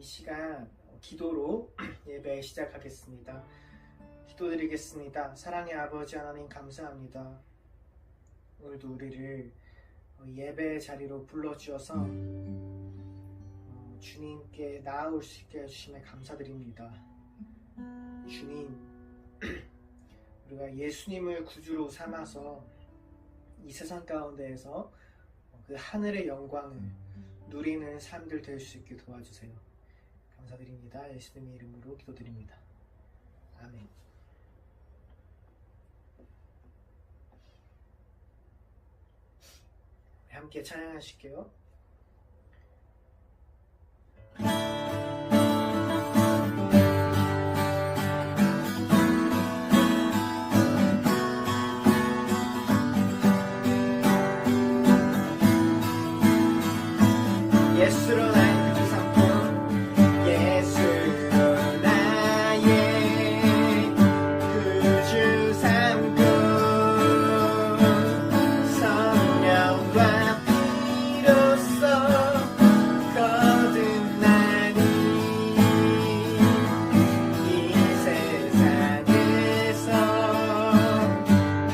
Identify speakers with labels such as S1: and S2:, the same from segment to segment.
S1: 이 시간 기도로 예배 시작하겠습니다. 기도드리겠습니다. 사랑의 아버지 하나님 감사합니다. 오늘도 우리를 예배 자리로 불러주셔서 주님께 나아올 수 있게 해주심에 감사드립니다. 주님, 우리가 예수님을 구주로 삼아서 이 세상 가운데에서 그 하늘의 영광을 누리는 삶들 될 수 있게 도와주세요. 감사드립니다. 예수님의 이름으로 기도드립니다. 아멘. 함께 찬양하실게요. 예수로 나의 구주 삼고 예수로 나의 구주 삼고 성령과 피로써 거듭나니 이 세상에서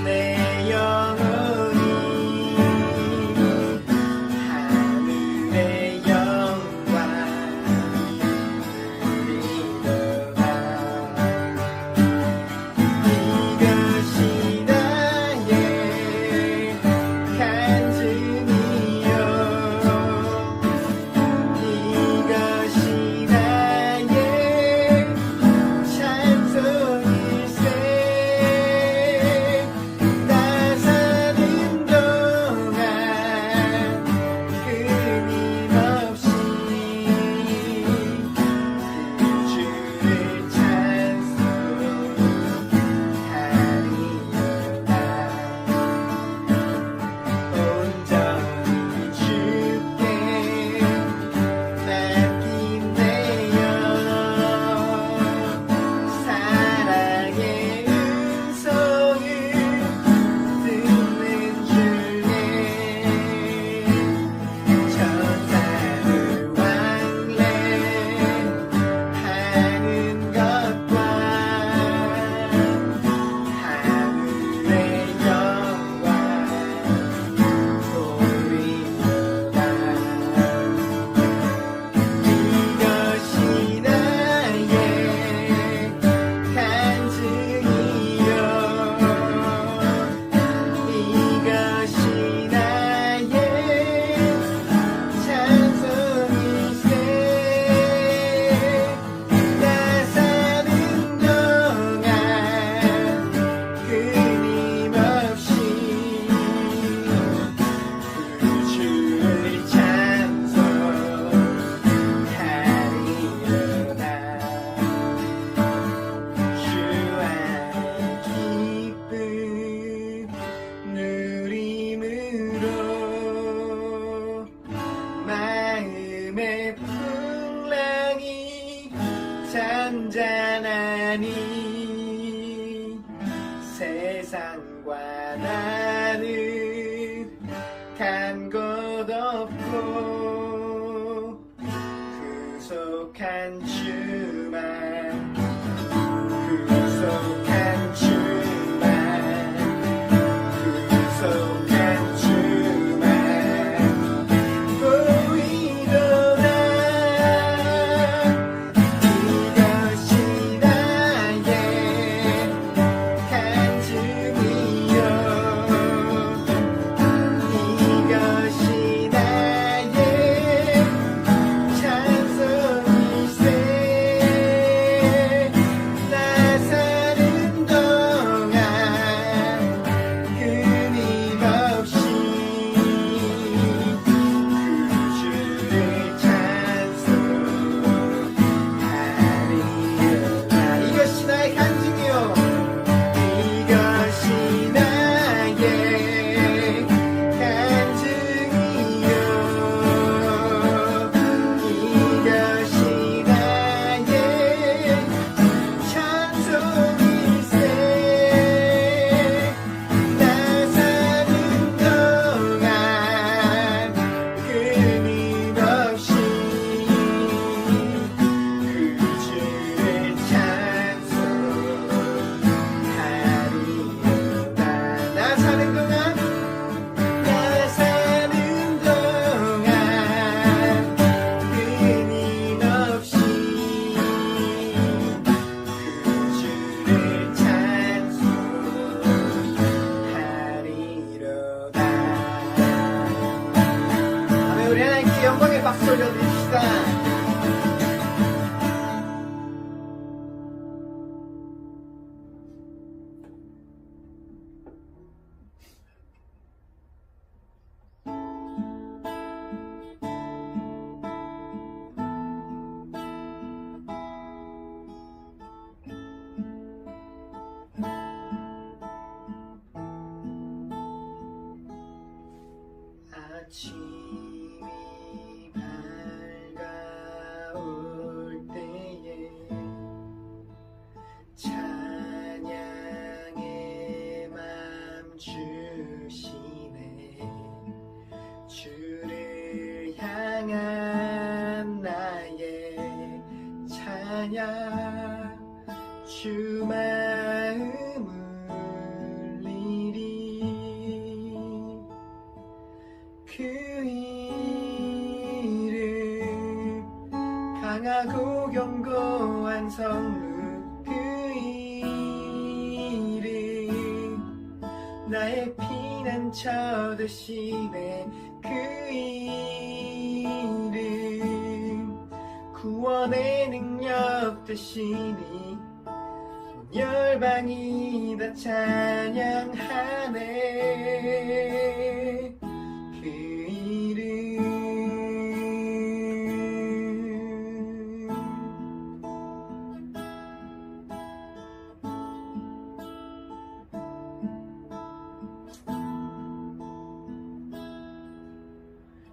S1: 내 영혼이 하늘의 잔잔하니 세상과 나는 간 것 없고 구속한 주만 구속한 주만 구속한 주만 보이도다. 찬송일세 나 사는 찬양 주 마음 울리리 그 이름 강하고 견고한 성루 그 이름 나의 피난처 되시네 그 이름 구원의 능력 되시니 온 열방이 다 찬양하네 그 이름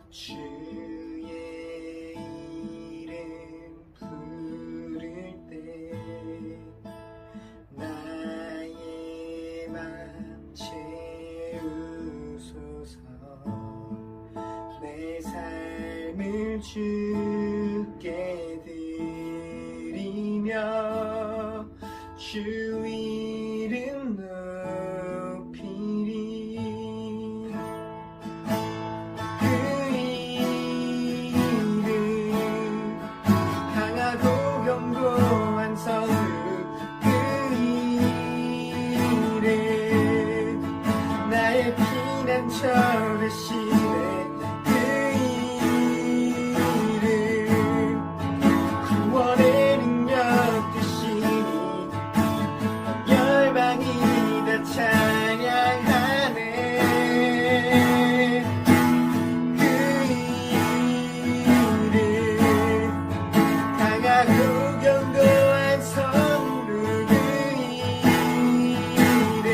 S1: 주의 이름 부를 때 나의 맘 채우소서 내 삶을 주께 드리며 주 이름 높이리 그 이름 강하고 견고한 성루 그 이름 나의 피난처 되시네 그 이름 구원의 능력 되시니 열방이 다 찬양하네 그 이름 강하고 견고한 성루 그 이름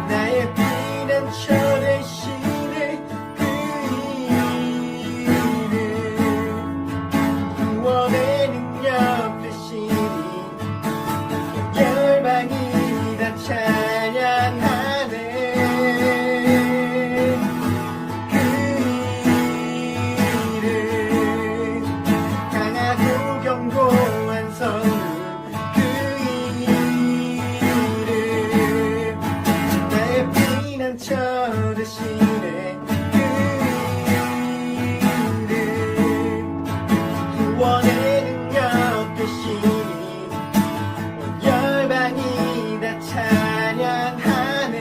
S1: 나의 피난처 되시네 그 이름 구원의 능력 되시니 열방이 다 찬양하네 그 이름 강하고 견고한 성루 그 이름 나의 피난처 되시네 그 이름 구원의 능력 되시니 온 열방이 다 찬양하네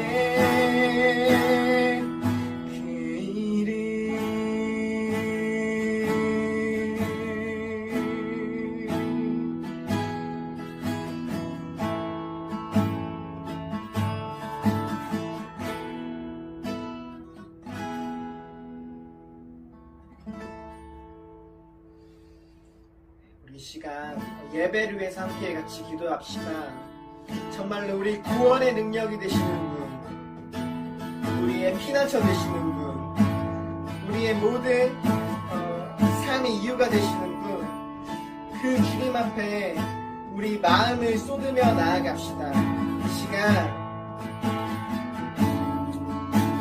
S1: 그 이름 우리 시간 예배를 위해서 함께 같이 기도합시다. 정말로 우리 구원의 능력이 되시는 분, 우리의 피난처 되시는 분, 우리의 모든 삶의 이유가 되시는 분, 그 주님 앞에 우리 마음을 쏟으며 나아갑시다. 이 시간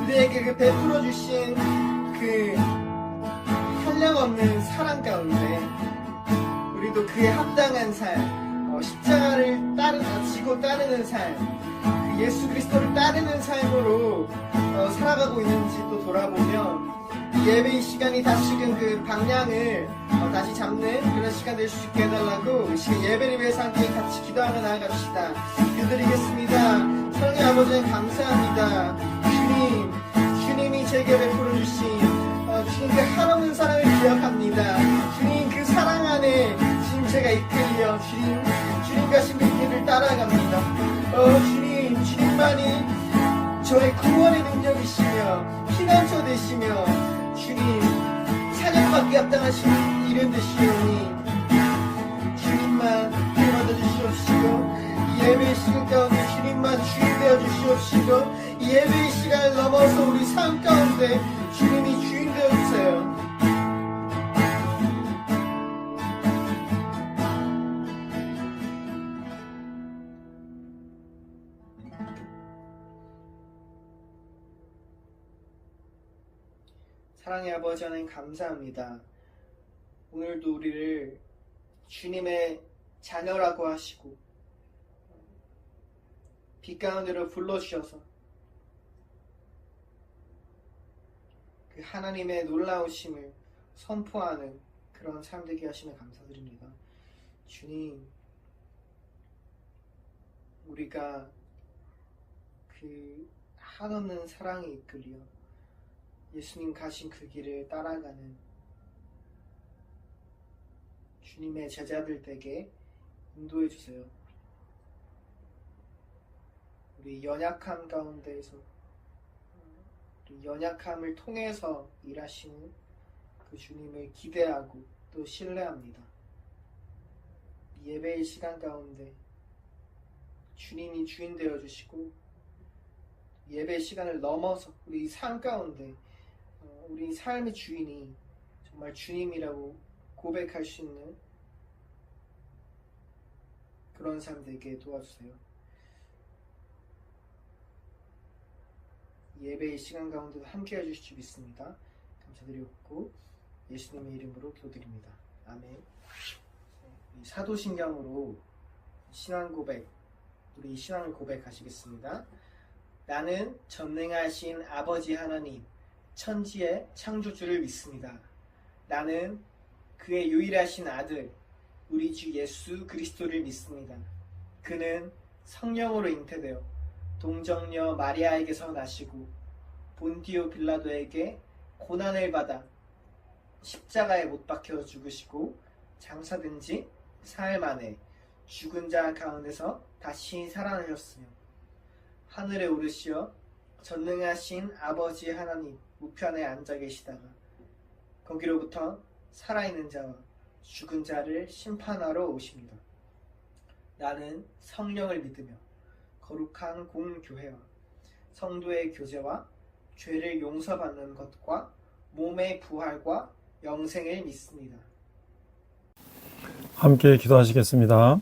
S1: 우리에게 그 베풀어 주신 그 한량없는 사랑 가운데 우리도 그에 합당한 삶, 십자가를 지고 따르는 삶, 그 예수 그리스도를 따르는 삶으로 살아가고 있는지 또 돌아보면 이 예배의 시간이 다시금 그 방향을 다시 잡는 그런 시간 될 수 있게 해달라고 이 시간 예배를 위해서 함께 같이 기도하며 나아갑시다. 기도드리겠습니다. 사랑의 아버지 감사합니다. 주님이 제게 베풀어 주신 주님 그 한없는 사랑을 기억합니다. 주님 그 사랑 안에 지금 제가 이끌려 주님과 하신 그 길을 따라갑니다. 주님만이 저의 구원의 능력이시며 피난처 되시며 주님 찬양받기 합당하신 이름 되시오니 주님만 받아 주시옵시고 이 예배의 시간 가운데 주님만 주인 되어 주시옵시고 이 예배의 시간을 넘어서 우리 삶 가운데 주님이 주인 되어 주세요. 사랑의 아버지 하나님 감사합니다. 오늘도 우리를 주님의 자녀라고 하시고 빛 가운데로 불러주셔서 그 하나님의 놀라우심을 선포하는 그런 삶 되게 하시면 감사드립니다. 주님, 우리가 그 한없는 사랑에 이끌려 예수님 가신 그 길을 따라가는 주님의 제자들 되게 인도해 주세요. 우리 연약함 가운데에서 우리 연약함을 통해서 일하시는 그 주님을 기대하고 또 신뢰합니다. 예배의 시간 가운데 주님이 주인 되어 주시고 예배 시간을 넘어서 우리 삶 가운데 우리 삶의 주인이 정말 주님이라고 고백할 수 있는 그런 삶 되게 도와주세요. 예배의 시간 가운데도 함께 해주실 줄 믿습니다. 감사드리고 예수님의 이름으로 기도드립니다. 아멘. 사도신경으로 신앙 고백, 우리 신앙을 고백하시겠습니다. 나는 전능하신 아버지 하나님, 천지의 창조주를 믿습니다. 나는 그의 유일하신 아들, 우리 주 예수 그리스도를 믿습니다. 그는 성령으로 잉태되어 동정녀 마리아에게서 나시고 본디오 빌라도에게 고난을 받아 십자가에 못 박혀 죽으시고 장사된 지 사흘 만에 죽은 자 가운데서 다시 살아나셨으며 하늘에 오르시어 전능하신 아버지 하나님 우편에 앉아 계시다가 거기로부터 살아있는 자와 죽은 자를 심판하러 오십니다. 나는 성령을 믿으며 거룩한 공교회와 성도의 교제와 죄를 용서받는 것과 몸의 부활과 영생을 믿습니다.
S2: 함께 기도하시겠습니다.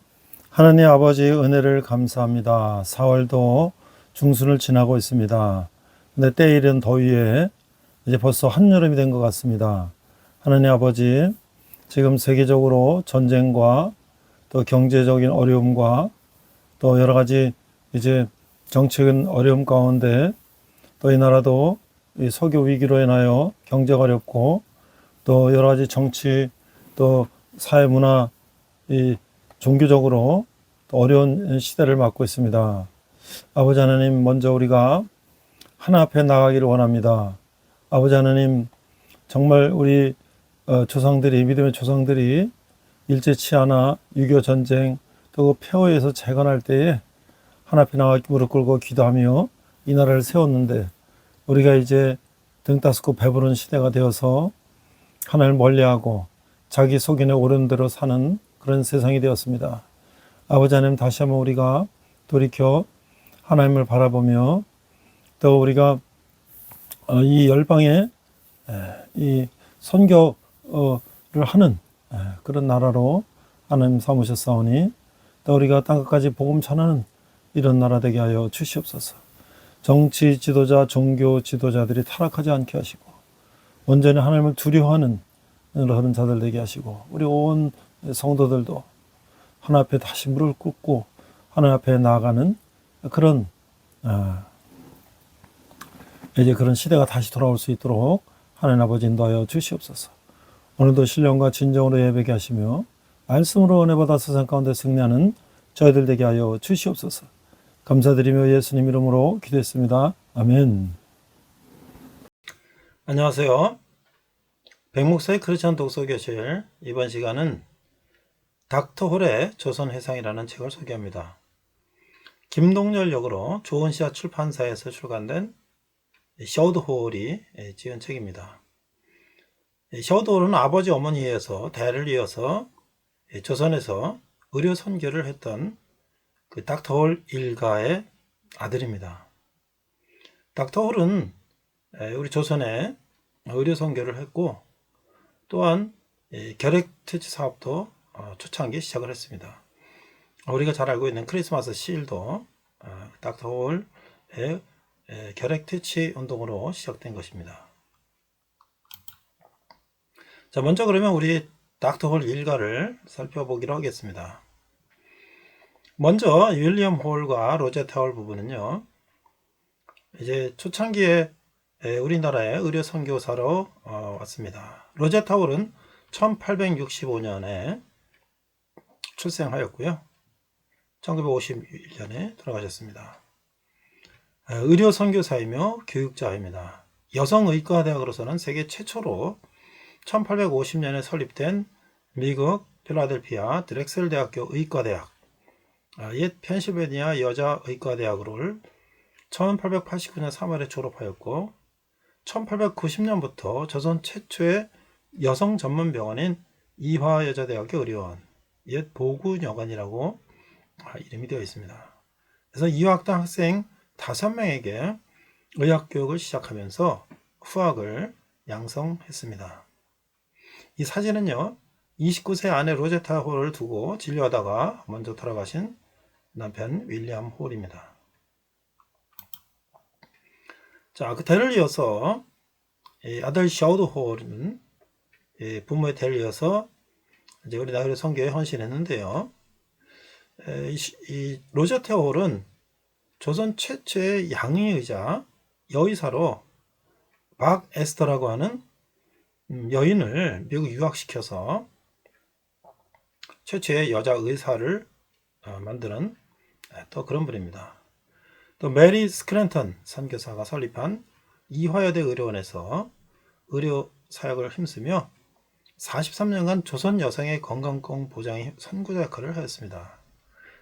S2: 하나님 아버지의 은혜를 감사합니다. 4월도 중순을 지나고 있습니다. 근데 때이른 더위에 이제 벌써 한여름이 된 것 같습니다. 하나님 아버지, 지금 세계적으로 전쟁과 또 경제적인 어려움과 또 여러 가지 이제 정치적인 어려움 가운데 또 이 나라도 이 석유 위기로 인하여 경제가 어렵고 또 여러 가지 정치 또 사회 문화 이 종교적으로 또 어려운 시대를 맞고 있습니다. 아버지 하나님, 먼저 우리가 하나 앞에 나가기를 원합니다. 아버지 하나님, 정말 우리 조상들이, 믿음의 조상들이 일제치하나 6.25 전쟁 또 그 폐허에서 재건할 때에 하나 앞에 나가 무릎 꿇고 기도하며 이 나라를 세웠는데 우리가 이제 등 따스고 배부른 시대가 되어서 하나님을 멀리하고 자기 속인에 오른 대로 사는 그런 세상이 되었습니다. 아버지 하나님, 다시 한번 우리가 돌이켜 하나님을 바라보며 또 우리가 이 열방에 이 선교를 하는 그런 나라로 하나님 삼으셨사오니 또 우리가 땅끝까지 복음 전하는 이런 나라 되게 하여 주시옵소서. 정치 지도자, 종교 지도자들이 타락하지 않게 하시고 온전히 하나님을 두려워하는 그런 자들 되게 하시고 우리 온 성도들도 하나님 앞에 다시 무릎을 꿇고 하나님 앞에 나아가는 그런 이제 그런 시대가 다시 돌아올 수 있도록 하나님 아버지 인도하여 주시옵소서. 오늘도 신령과 진정으로 예배게 하시며 말씀으로 은혜 받아 세상 가운데 승리하는 저희들 되게 하여 주시옵소서. 감사드리며 예수님 이름으로 기도했습니다. 아멘. 안녕하세요. 백목사의 크리스찬 독서교실, 이번 시간은 닥터 홀의 조선회상이라는 책을 소개합니다. 김동열 역으로 조은시아 출판사에서 출간된 셔우드 홀이 지은 책입니다. 셔우드 홀은 아버지 어머니에서 대를 이어서 조선에서 의료 선교를 했던 그 닥터 홀 일가의 아들입니다. 닥터 홀은 우리 조선에 의료 선교를 했고 또한 결핵퇴치 사업도 초창기 시작을 했습니다. 우리가 잘 알고 있는 크리스마스 시일도 닥터 홀의 결핵퇴치 운동으로 시작된 것입니다. 자, 먼저 그러면 우리 닥터 홀 일가를 살펴보기로 하겠습니다. 먼저 윌리엄 홀과 로제타 홀 부부는요, 이제 초창기에 우리나라에 의료 선교사로 왔습니다. 로제타 홀은 1865년에 출생하였고요. 1951년에 돌아가셨습니다. 의료 선교사이며 교육자입니다. 여성의과대학으로서는 세계 최초로 1850년에 설립된 미국 필라델피아 드렉셀 대학교 의과대학, 옛 펜실베니아 여자의과대학을 1889년 3월에 졸업하였고 1890년부터 조선 최초의 여성 전문 병원인 이화여자대학교 의료원, 옛 보구여관이라고 이름이 되어 있습니다. 그래서 이화학당 학생 5명에게 의학교육을 시작하면서 후학을 양성했습니다. 이 사진은요, 29세 아내 로제타 홀을 두고 진료하다가 먼저 돌아가신 남편 윌리엄 홀입니다. 자, 그 대를 이어서 아들 샤우드 홀은 부모의 대를 이어서 이제 우리나라 선교에 헌신했는데요. 이 로제타 홀은 조선 최초의 양의의자 여의사로 박 에스터라고 하는 여인을 미국 유학시켜서 최초의 여자 의사를 만드는 또 그런 분입니다. 또 메리 스크랜턴 선교사가 설립한 이화여대 의료원에서 의료 사역을 힘쓰며 43년간 조선 여성의 건강권 보장의 선구자 역할을 하였습니다.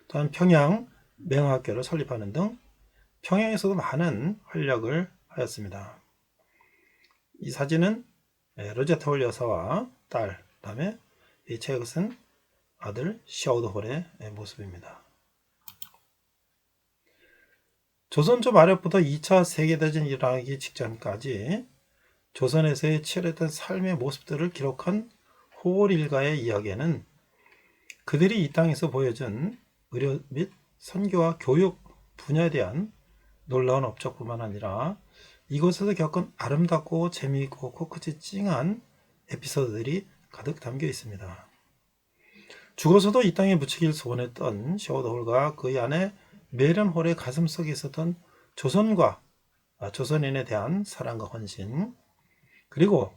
S2: 또한 평양 명학교를 설립하는 등 평양에서도 많은 활약을 하였습니다. 이 사진은 로제타 홀 여사와 딸, 그 다음에 이 책을 쓴 아들 샤우드 홀의 모습입니다. 조선 초 말엽부터 2차 세계대전이 일어나기 직전까지 조선에서의 치열했던 삶의 모습들을 기록한 홀 일가의 이야기에는 그들이 이 땅에서 보여준 의료 및 선교와 교육 분야에 대한 놀라운 업적뿐만 아니라 이곳에서 겪은 아름답고 재미있고 코끝이 찡한 에피소드들이 가득 담겨 있습니다. 죽어서도 이 땅에 묻히길 소원했던 샤우드 홀과 그의 아내 메런 홀의 가슴속에 있었던 조선과 조선인에 대한 사랑과 헌신, 그리고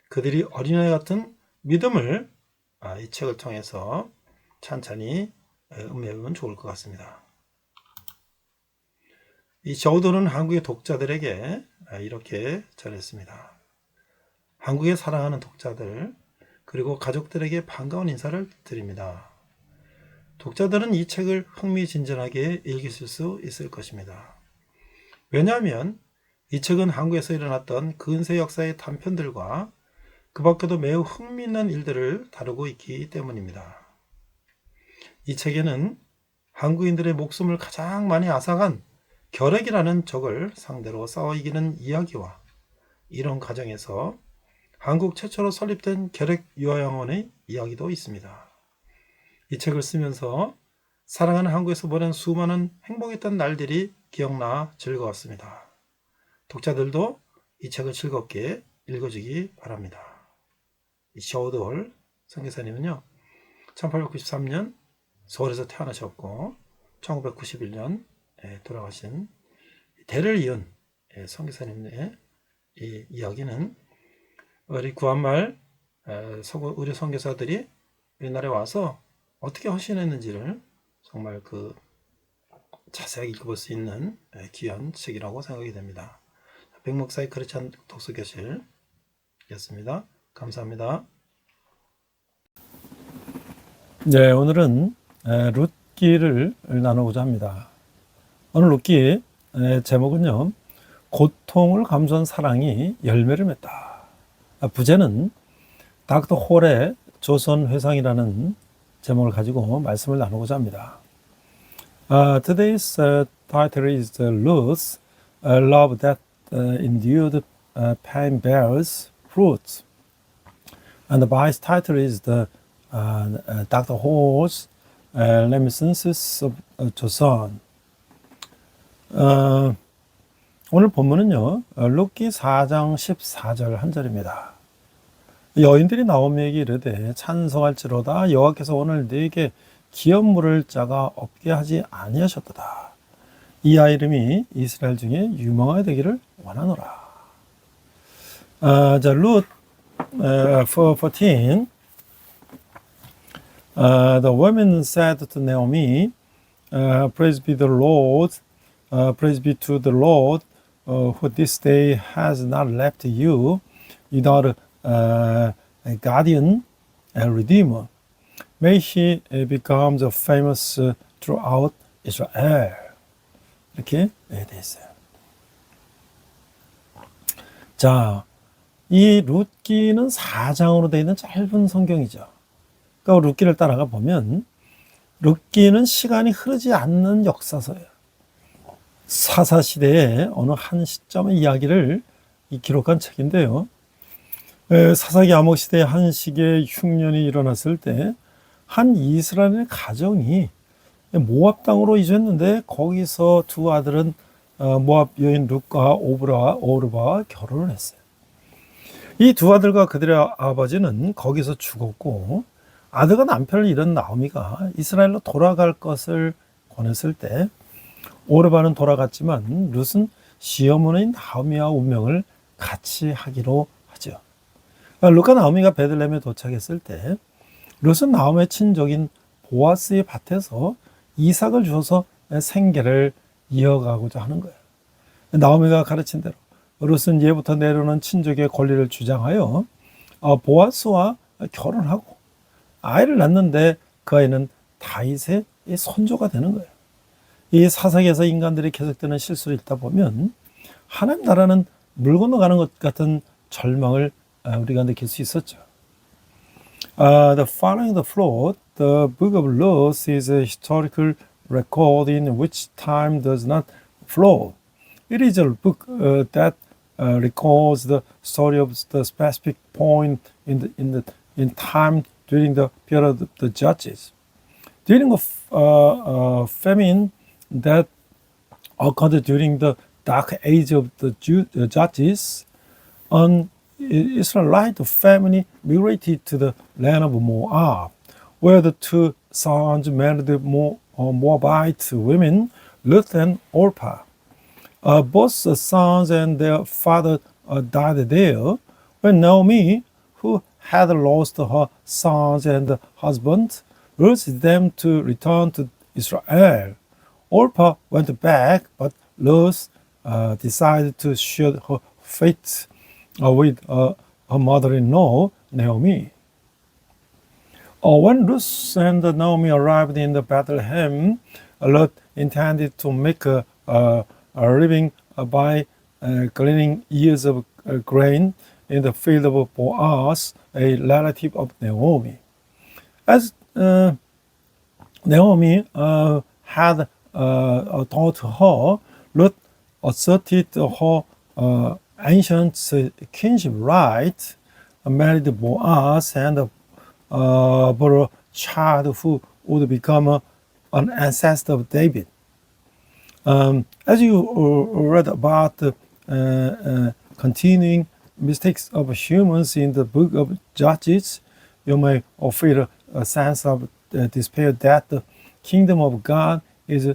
S2: 그들이 어린아이 같은 믿음을 이 책을 통해서 찬찬히 음미해보면 좋을 것 같습니다. 이 샤우드는 한국의 독자들에게 이렇게 전했습니다. 한국에 사랑하는 독자들, 그리고 가족들에게 반가운 인사를 드립니다. 독자들은 이 책을 흥미진진하게 읽으실 수 있을 것입니다. 왜냐하면 이 책은 한국에서 일어났던 근세 역사의 단편들과 그 밖에도 매우 흥미있는 일들을 다루고 있기 때문입니다. 이 책에는 한국인들의 목숨을 가장 많이 앗아간 결핵이라는 적을 상대로 싸워 이기는 이야기와 이런 과정에서 한국 최초로 설립된 결핵 유아영원의 이야기도 있습니다. 이 책을 쓰면서 사랑하는 한국에서 보낸 수많은 행복했던 날들이 기억나 즐거웠습니다. 독자들도 이 책을 즐겁게 읽어주기 바랍니다. 이 샤우드 홀 선교사님은요, 1893년 서울에서 태어나셨고 1991년 돌아가신 대를 이은 선교사님의 이 이야기는 우리 구한말 의료 선교사들이 우리나라에 와서 어떻게 헌신했는지를 정말 그 자세하게 읽어볼 수 있는 귀한 책이라고 생각이 됩니다. 백목사의 크리스찬 독서교실이었습니다. 감사합니다. 네, 오늘은 룻기를 나누고자 합니다. 오늘 룻기 제목은요, 고통을 감수한 사랑이 열매를 맺다. 부제는 닥터 홀의 조선회상이라는 제목을 가지고 말씀을 나누고자 합니다. Today's title is Ruth, Love that endured pain bears fruit. And the Bible's title is the Dr. Hall's Reminiscences of Joseon. 오늘 본문은요, 룻기 4장 14절 한 절입니다. 여인들이 나오미에게 이르되 찬송할지로다 여호와께서 오늘 네게 기업 물을 자가 없게 하지 아니하셨도다. 이 아이 이름이 이스라엘 중에 유명하게 되기를 원하노라. 자, 룻 14. The women said to Naomi, Praise be the Lord, praise be to the Lord, who this day has not left you without a guardian and redeemer. May he become famous throughout Israel. 이렇게 되어 있어요. 자, 이 룻기는 4장으로 되어 있는 짧은 성경이죠. 그러니까 룻기를 따라가 보면 룻기는 시간이 흐르지 않는 역사서예요. 사사시대의 어느 한 시점의 이야기를 기록한 책인데요. 사사기 암흑시대의 한 시기의 흉년이 일어났을 때 한 이스라엘의 가정이 모압 땅으로 이주했는데 거기서 두 아들은 모압 여인 룻과 오르바와 결혼을 했어요. 이 두 아들과 그들의 아버지는 거기서 죽었고 아들과 남편을 잃은 나오미가 이스라엘로 돌아갈 것을 권했을 때 오르바는 돌아갔지만 룻은 시어머니인 나오미와 운명을 같이 하기로 하죠. 룻과 나오미가 베들레헴에 도착했을 때 룻은 나오미의 친족인 보아스의 밭에서 이삭을 주어서 생계를 이어가고자 하는 거예요. 나오미가 가르친 대로 룻은 예부터 내려오는 친족의 권리를 주장하여 보아스와 결혼하고 아이를 낳는데 그 아이는 다윗의 손조가 되는 거예요. 이 사사기에서 인간들이 계속되는 실수를 읽다 보면 하나님 나라는 물 건너가는 것 같은 절망을 우리가 느낄 수 있었죠. The following the flood, the book of Ruth is a historical record in which time does not flow. It is a book that records the story of the specific point in time during the period of the judges. During a famine that occurred during the dark age of the judges, an Israelite family migrated to the land of Moab, where the two sons married Moabite women, Ruth and Orpah. Both the sons and their father died there. When Naomi, who had lost her sons and husband, urged them to return to Israel. Orpah went back, but Ruth decided to share her fate with her mother-in-law, Naomi. When Ruth and Naomi arrived in Bethlehem, Ruth intended to make a living by gleaning ears of grain in the field of Boaz, a relative of Naomi. As Naomi had taught her, Ruth asserted her ancient kinship right, married Boaz, and bore a child who would become an ancestor of David. As you read about the continuing mistakes of humans in the book of Judges, you may feel a sense of despair that the kingdom of God is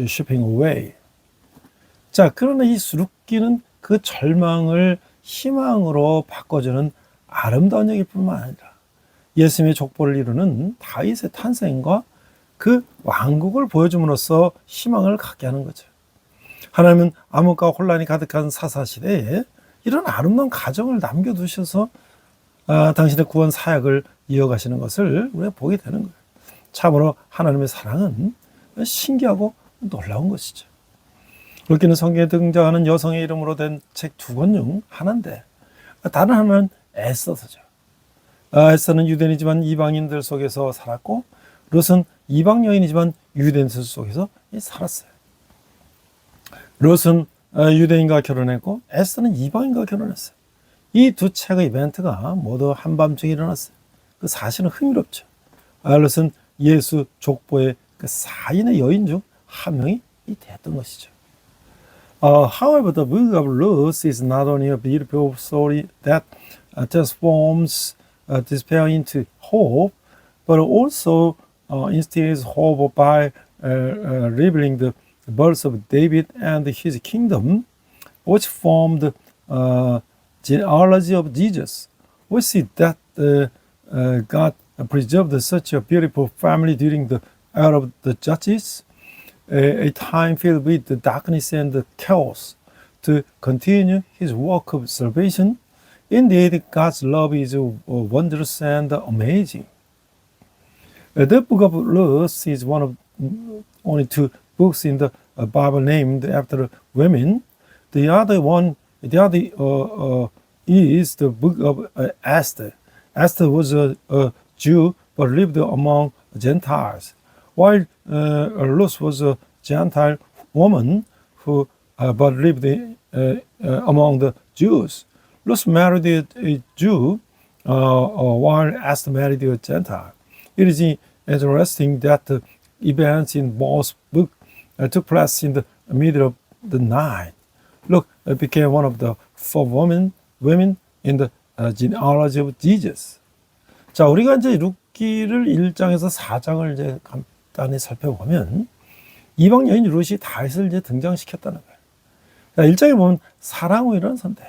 S2: slipping away. 자, 그러나 이 룻기는 그 절망을 희망으로 바꿔주는 아름다운 얘기뿐만 아니라 예수님의 족보를 이루는 다윗의 탄생과 그 왕국을 보여줌으로써 희망을 갖게 하는 거죠. 하나님은 암흑과 혼란이 가득한 사사시대에 이런 아름다운 가정을 남겨두셔서 당신의 구원 사역을 이어가시는 것을 우리가 보게 되는 거예요. 참으로 하나님의 사랑은 신기하고 놀라운 것이죠. 룻기는 성경에 등장하는 여성의 이름으로 된 책 두 권 중 하나인데 다른 하나는 에스더죠. 에스더는 유대인이지만 이방인들 속에서 살았고 룻은 이방 여인이지만 유대인들 속에서 살았어요. 룻은 유대인과 결혼했고 에스더는 이방인과 결혼했어요. 이 두 책의 이벤트가 모두 한밤중에 일어났어요. 그 사실은 흥미롭죠. 룻은 예수 족보의 그 4인의 여인 중 한 명이 됐던 것이죠. However, the book of Ruth is not only a beautiful story that transforms despair into hope, but also instills hope by revealing the birth of David and his kingdom, which formed the genealogy of Jesus. We see that God preserved such a beautiful family during the era of the judges, a time filled with the darkness and the chaos, to continue his work of salvation. Indeed, God's love is wondrous and amazing. The book of Ruth is one of only two books in the Bible named after women. The other is the book of Esther. Esther was a Jew but lived among Gentiles, while Ruth was a Gentile woman who but lived among the Jews. Ruth married a Jew while Esther married a Gentile. It is interesting that the events in both books took place in the middle of the night. Luke became one of the four women in the genealogy of Jesus. 자, 우리가 이제 룻기를 1장에서 4장을 이제 간단히 살펴보면 이방 여인 룻이 다윗을 이제 등장시켰다는 거예요. 자, 1장에 보면 사랑 후 이런 선대.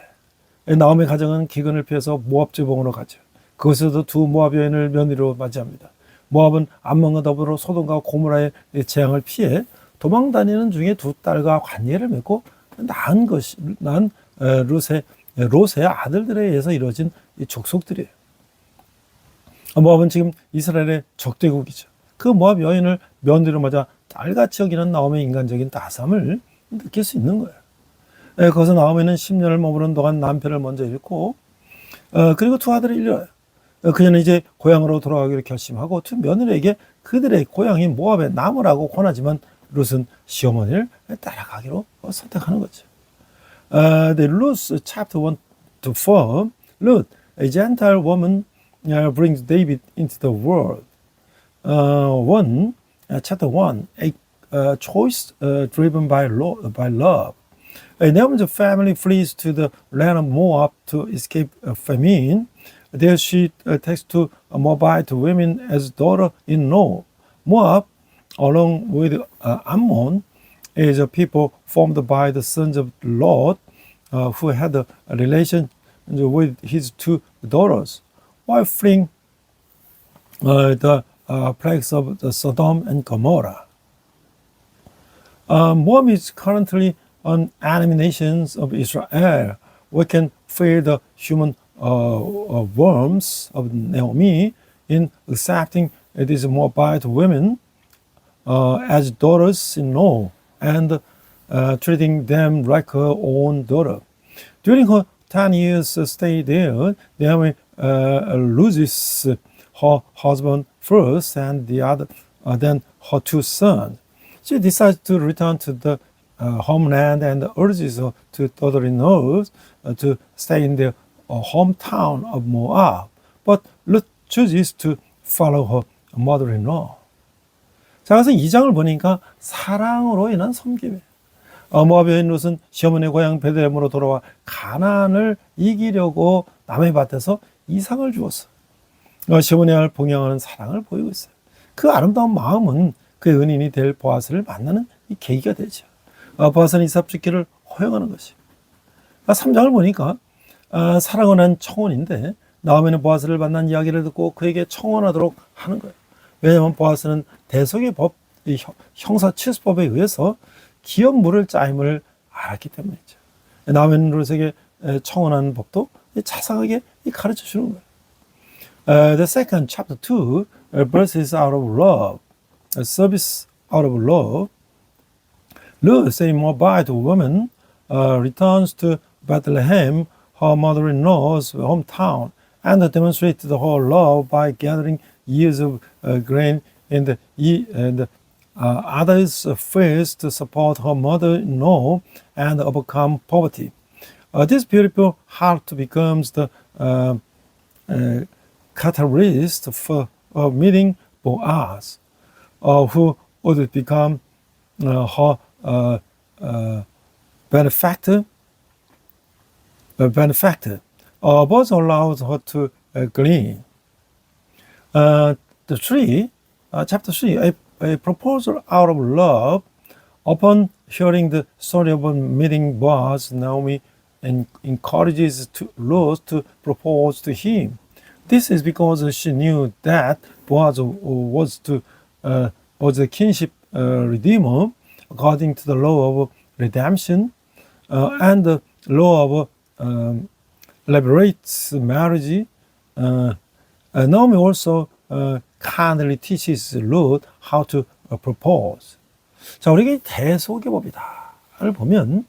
S2: 나오미의 가정은 기근을 피해서 모압 지방으로 가죠. 그곳에서도 두 모압 여인을 며느리로 맞이합니다. 모압은 암몬과 더불어 소돔과 고모라의 재앙을 피해 도망 다니는 중에 두 딸과 관계를 맺고 낳은 롯의 아들들에 의해서 이루어진 이 족속들이에요. 모압은 지금 이스라엘의 적대국이죠. 그 모압 여인을 며느리로 맞아 딸같이 여기는 나오미의 인간적인 따스함을 느낄 수 있는 거예요. 거기서 나오미는 10년을 머무른 동안 남편을 먼저 잃고 그리고 두 아들을 잃어요. 그녀는 이제 고향으로 돌아가기로 결심하고 두 며느리에게 그들의 고향인 모압에 남으라고 권하지만 룻은 시어머니를 따라가기로 선택하는 거죠. The Ruth chapter 1 to 4, Ruth, a Gentile woman, brings David into the world. Chapter 1, a choice driven by love. Naomi's family flees to the land of Moab to escape famine. There she takes two Moabite women as daughter-in-law. Moab, along with Ammon, is a people formed by the sons of Lot, who had a relation with his two daughters, while fleeing the plagues of Sodom and Gomorrah. Moab is currently an enemy nation of Israel. We can feel the human warmth of Naomi in accepting these Moabite women as daughters-in-law and treating them like her own daughter. During her 10 years stay there, Naomi loses her husband first and then her two sons. She decides to return to the homeland and urges her two daughter-in-laws to stay in their hometown of Moab. But Ruth chooses to follow her mother-in-law. 자, 그래서 2장을 보니까 사랑으로 인한 섬김이에요. 모압 여인 룻은 시어머니 고향 베들레헴으로 돌아와 가나안을 이기려고 남의 밭에서 이삭을 주었어. 시어머니를 봉양하는 사랑을 보이고 있어요. 그 아름다운 마음은 그의 은인이 될 보아스를 만나는 이 계기가 되죠. 보아스는 이삭 죽기를 허용하는 것이. 3장을 보니까 사랑을 한 청혼인데 나오미는 보아스를 만난 이야기를 듣고 그에게 청혼하도록 하는 거예요. 왜냐하면 보아스는 대속의 법, 형사 70법에 의해서 기업물을 짜임을 알았기 때문이죠. 나오미는 룻에게 청혼하는 법도 자상하게 가르쳐 주는 거예요. The second chapter 2 verses out of love, a service out of love. Ruth, a Moabite woman, returns to Bethlehem, her mother-in-law's hometown, and demonstrates her love by gathering ears of grain in the others' fields to support her mother-in-law and overcome poverty. This beautiful heart becomes the catalyst for meeting Boaz, who would become her benefactor. was allowed her to glean. The tree, chapter 3, a proposal out of love. Upon hearing the story of meeting Boaz, Naomi encourages Ruth to propose to him. This is because she knew that Boaz was the kinship redeemer according to the law of redemption, and the law of liberates marriage. Naomi also kindly teaches Ruth how to propose. 자, 우리가 대소개법이다를 보면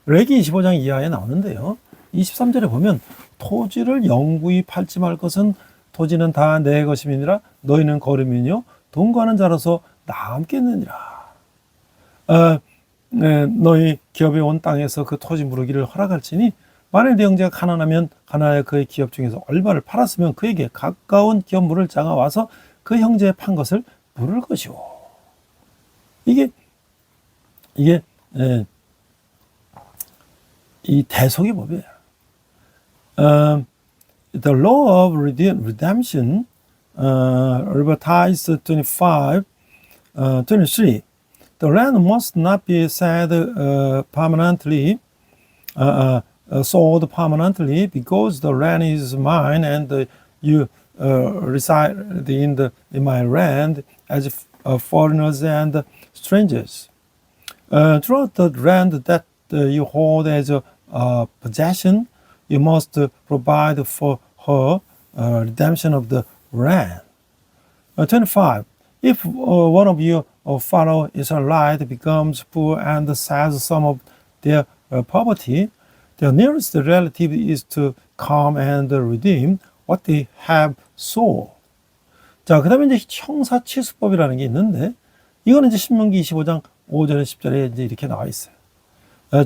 S2: 레기 25장 이하에 나오는데요. 23절에 보면 토지를 영구히 팔지 말 것은 토지는 다 내 것임이니라 너희는 거름이뇨 동거하는 자로서 남겠느니라. 너희 기업에 온 땅에서 그 토지 무르기를 허락할지니 만일 네 형제가 가난하면 가난하여 그의 기업 중에서 얼마를 팔았으면 그에게 가까운 기업 물을 자가 와서 그 형제의 판 것을 물을 것이오. 이게 이 대속의 법이에요. The law of redemption, advertised 25, 23. The land must not be sold permanently, because the land is mine and you reside in my land as foreigners and strangers. Throughout the land that you hold as a possession, you must provide for her redemption of the land. 25. If one of your fellow Israelites becomes poor and sells some of their property, the nearest relative is to come and redeem what they have sold. 자, 그 다음에 이제 형사치수법이라는 게 있는데, 이거는 이제 신명기 25장 5절에 10절에 이제 이렇게 나와 있어요.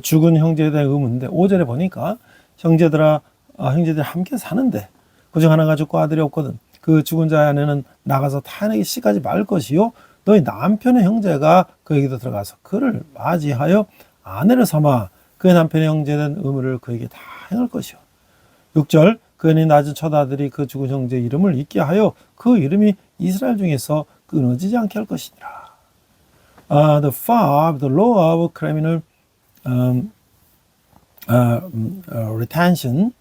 S2: 죽은 형제에 대한 의문인데, 5절에 보니까 형제들이 함께 사는데, 그중 하나가 죽고 아들이 없거든. 그 죽은 자의 아내는 나가서 타인에게 시가지 말 것이요. 너희 남편의 형제가 그에게도 들어가서 그를 맞이하여 아내를 삼아 그의 남편의 형제에 대한 의무를 그에게 다 행할 것이요. 6절, 그의 낮은 첫 아들이 그 죽은 형제의 이름을 잊게 하여 그 이름이 이스라엘 중에서 끊어지지 않게 할 것이니라. The law of criminal retention,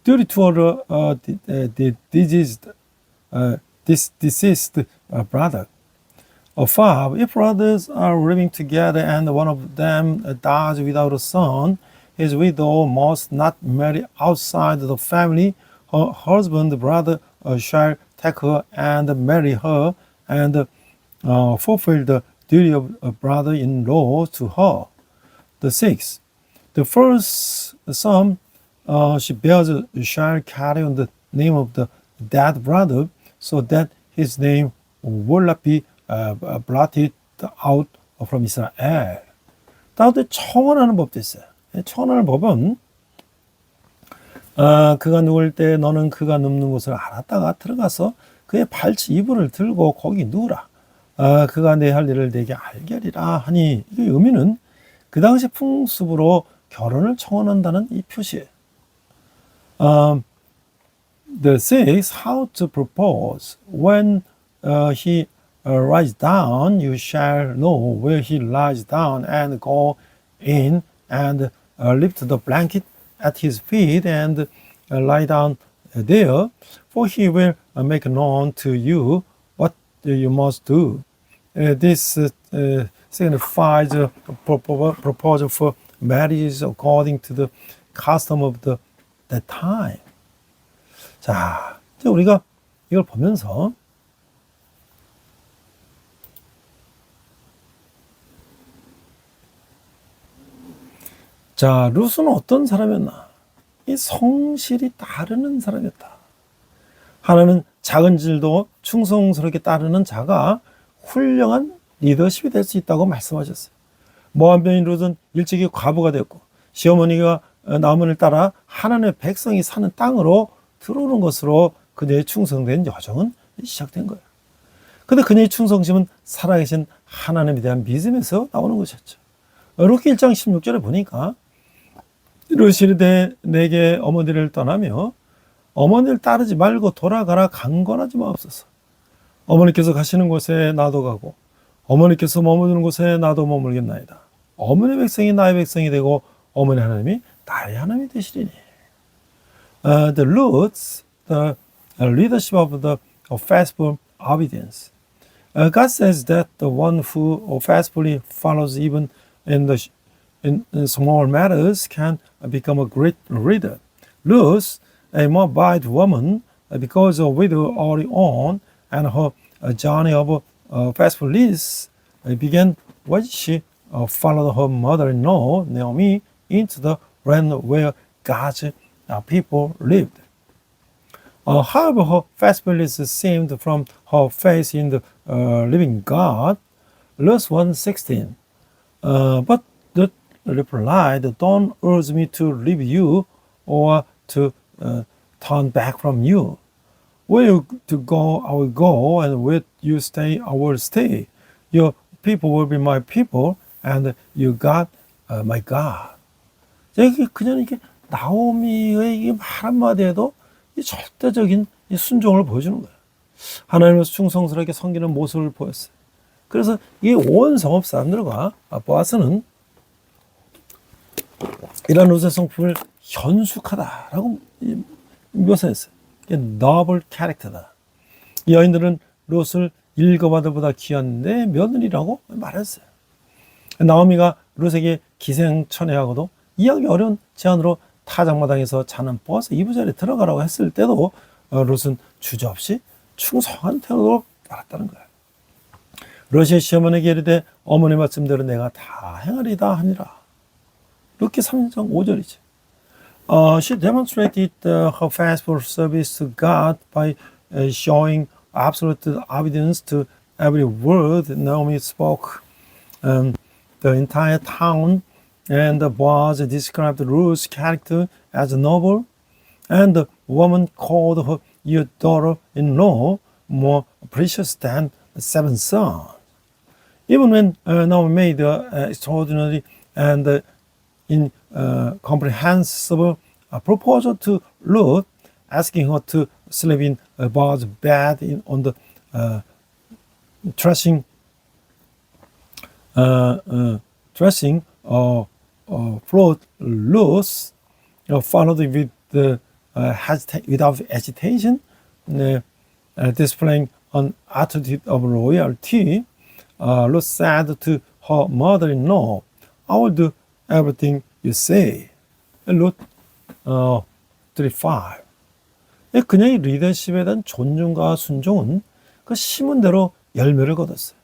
S2: duty toward the deceased brother. 5. If brothers are living together and one of them dies without a son, his widow must not marry outside the family. Her husband, brother, shall take her and marry her and fulfill the duty of a brother-in-law to her. The 6. The first son she bears shall carry on the name of the dead brother, so that his name will not be blotted out from Israel. 다음에 청혼하는 법도 있어요. 청혼하는 법은 그가 누울 때 너는 그가 눕는 곳을 알았다가 들어가서 그의 발치 이불을 들고 거기 누우라. 그가 내 할 일을 내게 알게 하리라 하니, 이게 의미는 그 당시 풍습으로 결혼을 청혼한다는 이 표시예요. The 6. How to propose. When he lies down, you shall know where he lies down and go in and lift the blanket at his feet and lie down there, for he will make known to you what you must do. This signifies a proposal for marriage according to the custom of that time. 자, 이제 우리가 이걸 보면서 자, 룻은 어떤 사람이었나? 이 성실히 따르는 사람이었다. 하나는 작은 질도 충성스럽게 따르는 자가 훌륭한 리더십이 될 수 있다고 말씀하셨어요. 모압 여인 룻은 일찍이 과부가 되었고, 시어머니가 나무를 따라 하나님의 백성이 사는 땅으로 들어오는 것으로 그녀의 충성된 여정은 시작된 거예요. 근데 그녀의 충성심은 살아계신 하나님에 대한 믿음에서 나오는 것이었죠. 룻기 1장 16절에 보니까 루시르되 내게 어머니를 떠나며 어머니를 따르지 말고 돌아가라 강권하지 마옵소서. 어머니께서 가시는 곳에 나도 가고 어머니께서 머무르는 곳에 나도 머물겠나이다. 어머니 백성이 나의 백성이 되고 어머니 하나님이 나의 하나님이 되시리니. The roots, the leadership of the faithful obedience. God says that the one who faithfully follows even in small matters can become a great leader. Ruth, a Moabite woman, because a widow early on and her journey of faithfulness began when she followed her mother-in-law Naomi into the land where God's people lived. However, her faithfulness seemed from her faith in the living God. Verse 1:16. But the replied, "Don't urge me to leave you or to turn back from you. Where you to go, I will go, and where you stay, I will stay. Your people will be my people, and your God, my God." 여기 그냥 이렇게 나오미의 이 말 한마디에도 이 절대적인 이 순종을 보여주는 거예요. 하나님께서 충성스럽게 섬기는 모습을 보였어요. 그래서 이 온 성읍 사람들과 보아스는 이런 룻의 성품을 현숙하다라고 묘사했어요. noble character다. 이 여인들은 룻을 일거바들보다 귀한 내 며느리라고 말했어요. 나오미가 룻에게 기생천외하고도 이해하기 어려운 제안으로 타작마당에서 자는 보아스 이부자리에 들어가라고 했을 때도 룻은 주저없이 충성한 태도로 따랐다는 거예요. 룻이 시어머니에게 이르되 어머니 말씀대로 내가 다 행하리다 하니라. 룻기 3장 5절이죠. She demonstrated her faithful service to God by showing absolute obedience to every word Naomi spoke. The entire town and Boaz described Ruth's character as noble, and the woman called her your daughter-in-law more precious than 7 sons. Even when Naomi made the extraordinary and incomprehensible proposal to Ruth, asking her to sleep in Boaz's bed on the threshing floor, Ruth followed with without hesitation, displaying an attitude of loyalty. Ruth said to her mother-in-law, "I will do everything you say." Ruth 35. 그녀의 리더십에 대한 존중과 순종은 그 심은 대로 열매를 거뒀어요.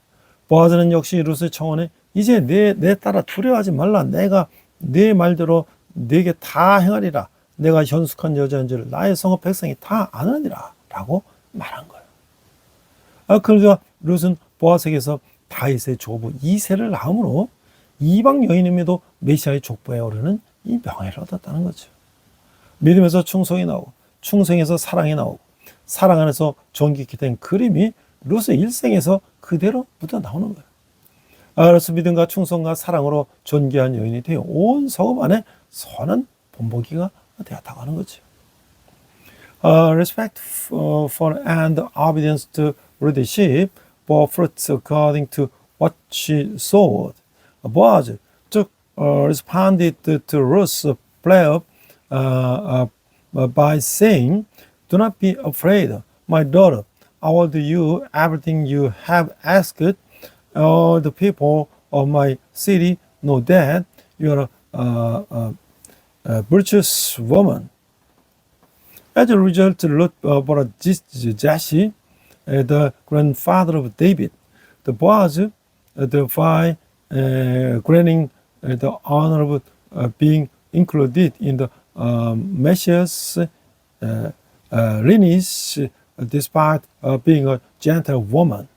S2: 보아즈는 역시 룻의 청원에 이제 내 따라 두려워하지 말라. 내가 네 말대로 네게 다 행하리라. 내가 현숙한 여자인 줄 나의 성읍 백성이 다 아느니라 라고 말한 거예요. 그러니까 룻은 보아스에게서 다윗의 조부 이세를 낳음으로 이방 여인임에도 메시아의 족보에 오르는 이 명예를 얻었다는 거죠. 믿음에서 충성이 나오고 충성에서 사랑이 나오고 사랑 안에서 존귀케 된 그림이 룻의 일생에서 그대로 묻어 나오는 거예요. 그래서 믿음과 충성과 사랑으로 존귀한 여인이 되어 온 성읍 안에 선한 본보기가 되었다고 하는 거죠. Respect for and obedience to leadership bore fruits according to what she sowed. Boaz responded to Ruth's prayer by saying, "Do not be afraid, my daughter. I will do you everything you have asked. All the people of my city know that you are a virtuous woman." As a result, Ruth bore Jesse, the grandfather of David. The Boaz, thereby granting the honor of being included in the Messiah's lineage, despite being a gentle woman.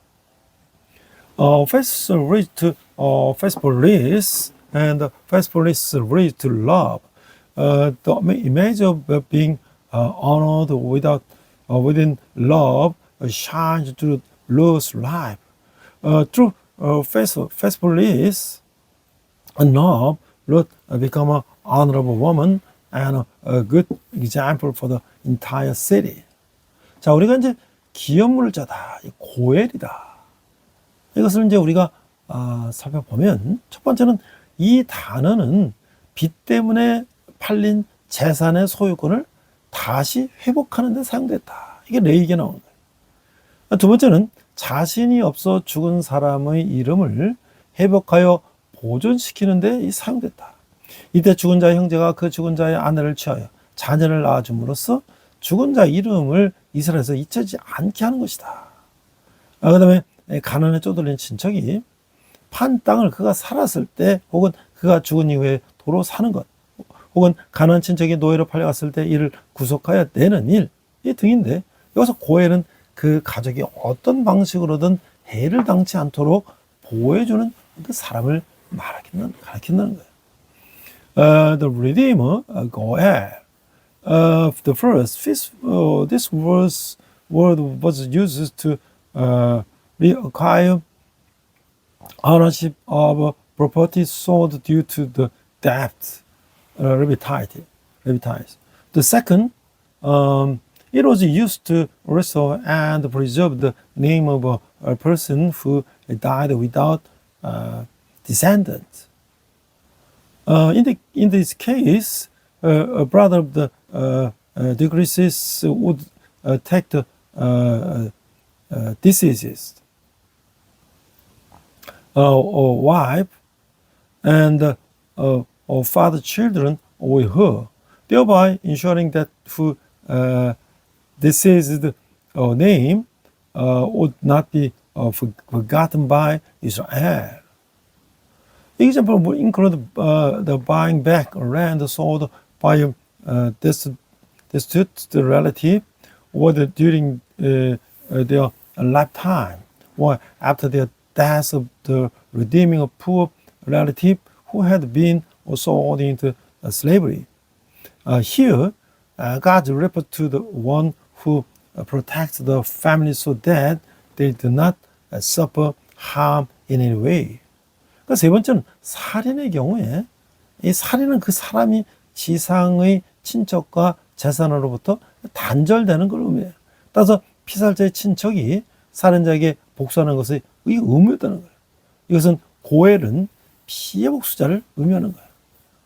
S2: Faithfulness to faithfulness and faithfulness leads to love. The image of being honored within love shines through Ruth's life. Through faithfulness and love, Ruth become a honorable woman and a good example for the entire city. 자, 우리가 이제 기업물자다, 고엘이다. 이것을 이제 우리가 살펴보면 첫 번째는 이 단어는 빚 때문에 팔린 재산의 소유권을 다시 회복하는 데 사용됐다. 이게 레이기에 나오는 거예요. 두 번째는 자신이 없어 죽은 사람의 이름을 회복하여 보존시키는 데 사용됐다. 이때 죽은 자의 형제가 그 죽은 자의 아내를 취하여 자녀를 낳아줌으로써 죽은 자의 이름을 이스라엘에서 잊혀지지 않게 하는 것이다. 그 다음에 가난에 쪼들린 친척이 판 땅을 그가 살았을 때 혹은 그가 죽은 이후에 도로 사는 것, 혹은 가난한 친척이 노예로 팔려갔을 때 이를 구속하여 내는 일, 이 등인데, 여기서 고엘은 그 가족이 어떤 방식으로든 해를 당치 않도록 보호해주는 그 사람을 가리킨다는 거예요. The Redeemer, Goel. The first, this word was used to reacquire ownership of property sold due to the debt, revitalized. The second, it was used to restore and preserve the name of a person who died without descendants. In this case, a brother of the deceased would take the deceased or wife and or father children with her, thereby ensuring that who deceased name would not be forgotten by Israel. Example would include the buying back land sold by a destitute relative, whether during their lifetime or after the death of the redeeming a poor relative who had been sold into slavery. Here, God refers to the one who protects the family so that they do not suffer harm in any way. 그 세 번째는 살인의 경우에 이 살인은 그 사람이 지상의 친척과 재산으로부터 단절되는 걸 의미해요. 따라서 피살자의 친척이 살인자에게 복수하는 것의 의무였다는 거예요. 이것은 고엘은 피해 복수자를 의미하는 거예요.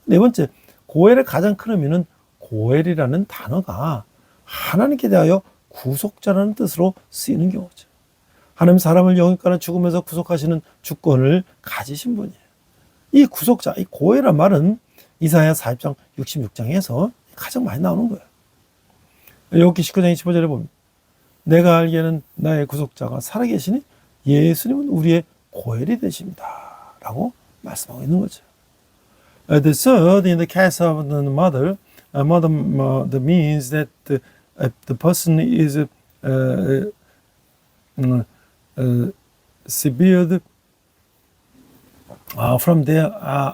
S2: 네 번째, 고엘의 가장 큰 의미는 고엘이라는 단어가 하나님께 대하여 구속자라는 뜻으로 쓰이는 경우죠. 하나님 사람을 영육간에 죽으면서 구속하시는 주권을 가지신 분이에요. 이 구속자, 이 고엘이란 말은 이사야 40장 66장에서 가장 많이 나오는 거예요. 욥기 19장 25절에 보면 내가 알기에는 나의 구속자가 살아계시니 예수님은 우리의 고엘이 되십니다 라고 말씀하고 있는 거죠. The third, in the case of the mother means that the person is severed from their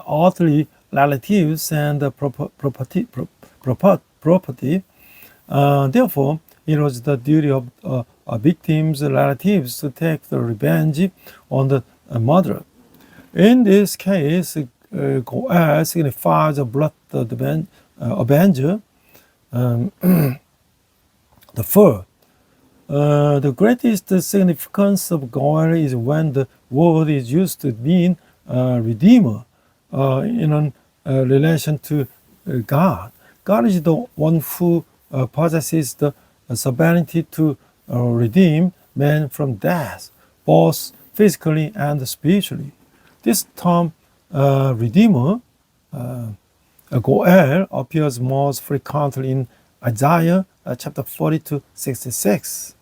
S2: earthly relatives and property. Therefore, it was the duty of victims' relatives to take the revenge on the murderer. In this case, Goel signifies a blood avenger. The fourth, the greatest significance of Goel is when the word is used to mean redeemer in relation to God. God is the one who possesses the sovereignty to redeem man from death, both physically and spiritually. This term, redeemer, Goel, appears most frequently in Isaiah chapter 40-66.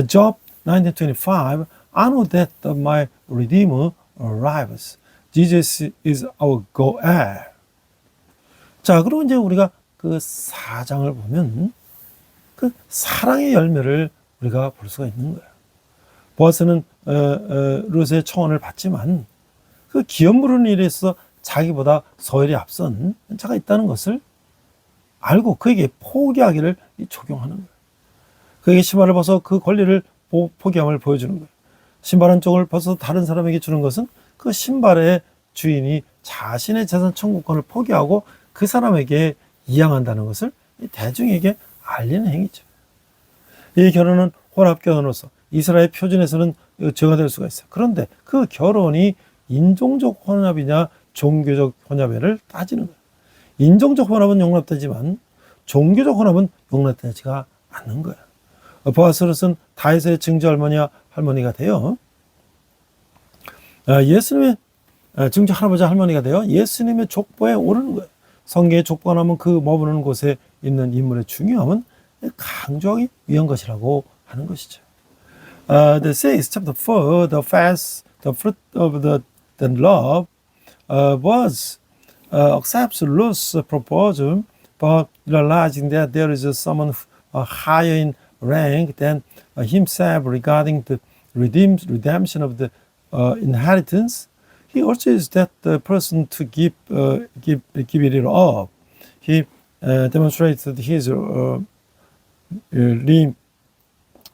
S2: Job 19:25, I know that my Redeemer arrives. Jesus is our Goel. 자, 그리고 이제 우리가 그 4장을 보면 그 사랑의 열매를 우리가 볼 수가 있는 거예요. 보아스는 룻의 청혼을 받지만 그 기업 물은 일에 있어서 자기보다 서열이 앞선 자가 있다는 것을 알고 그에게 포기하기를 적용하는 거예요. 그에게 신발을 벗어 그 권리를 포기함을 보여주는 거예요. 신발 한 쪽을 벗어 다른 사람에게 주는 것은 그 신발의 주인이 자신의 재산 청구권을 포기하고 그 사람에게 이양한다는 것을 대중에게 알리는 행위죠. 이 결혼은 혼합결혼으로서 이스라엘 표준에서는 죄가 될 수가 있어요. 그런데 그 결혼이 인종적 혼합이냐 종교적 혼합이냐를 따지는 거예요. 인종적 혼합은 용납되지만 종교적 혼합은 용납되지가 않는 거예요. 보아스롯은 다윗의 증조 할머니가 되어 예수님의 증조 할아버지 할머니가 되어 예수님의 족보에 오르는 거예요. 성경의 족보가 나오면 그 머무르는 곳에 있는 인물의 중요함은 강조하기 위한 것이라고 하는 것이죠. The 6th chapter 4, the fruit of the love was accepts Ruth's proposal, but realizing that there is someone higher in rank than himself regarding the redemption of the inheritance, he urges that the person to give it up. He demonstrated his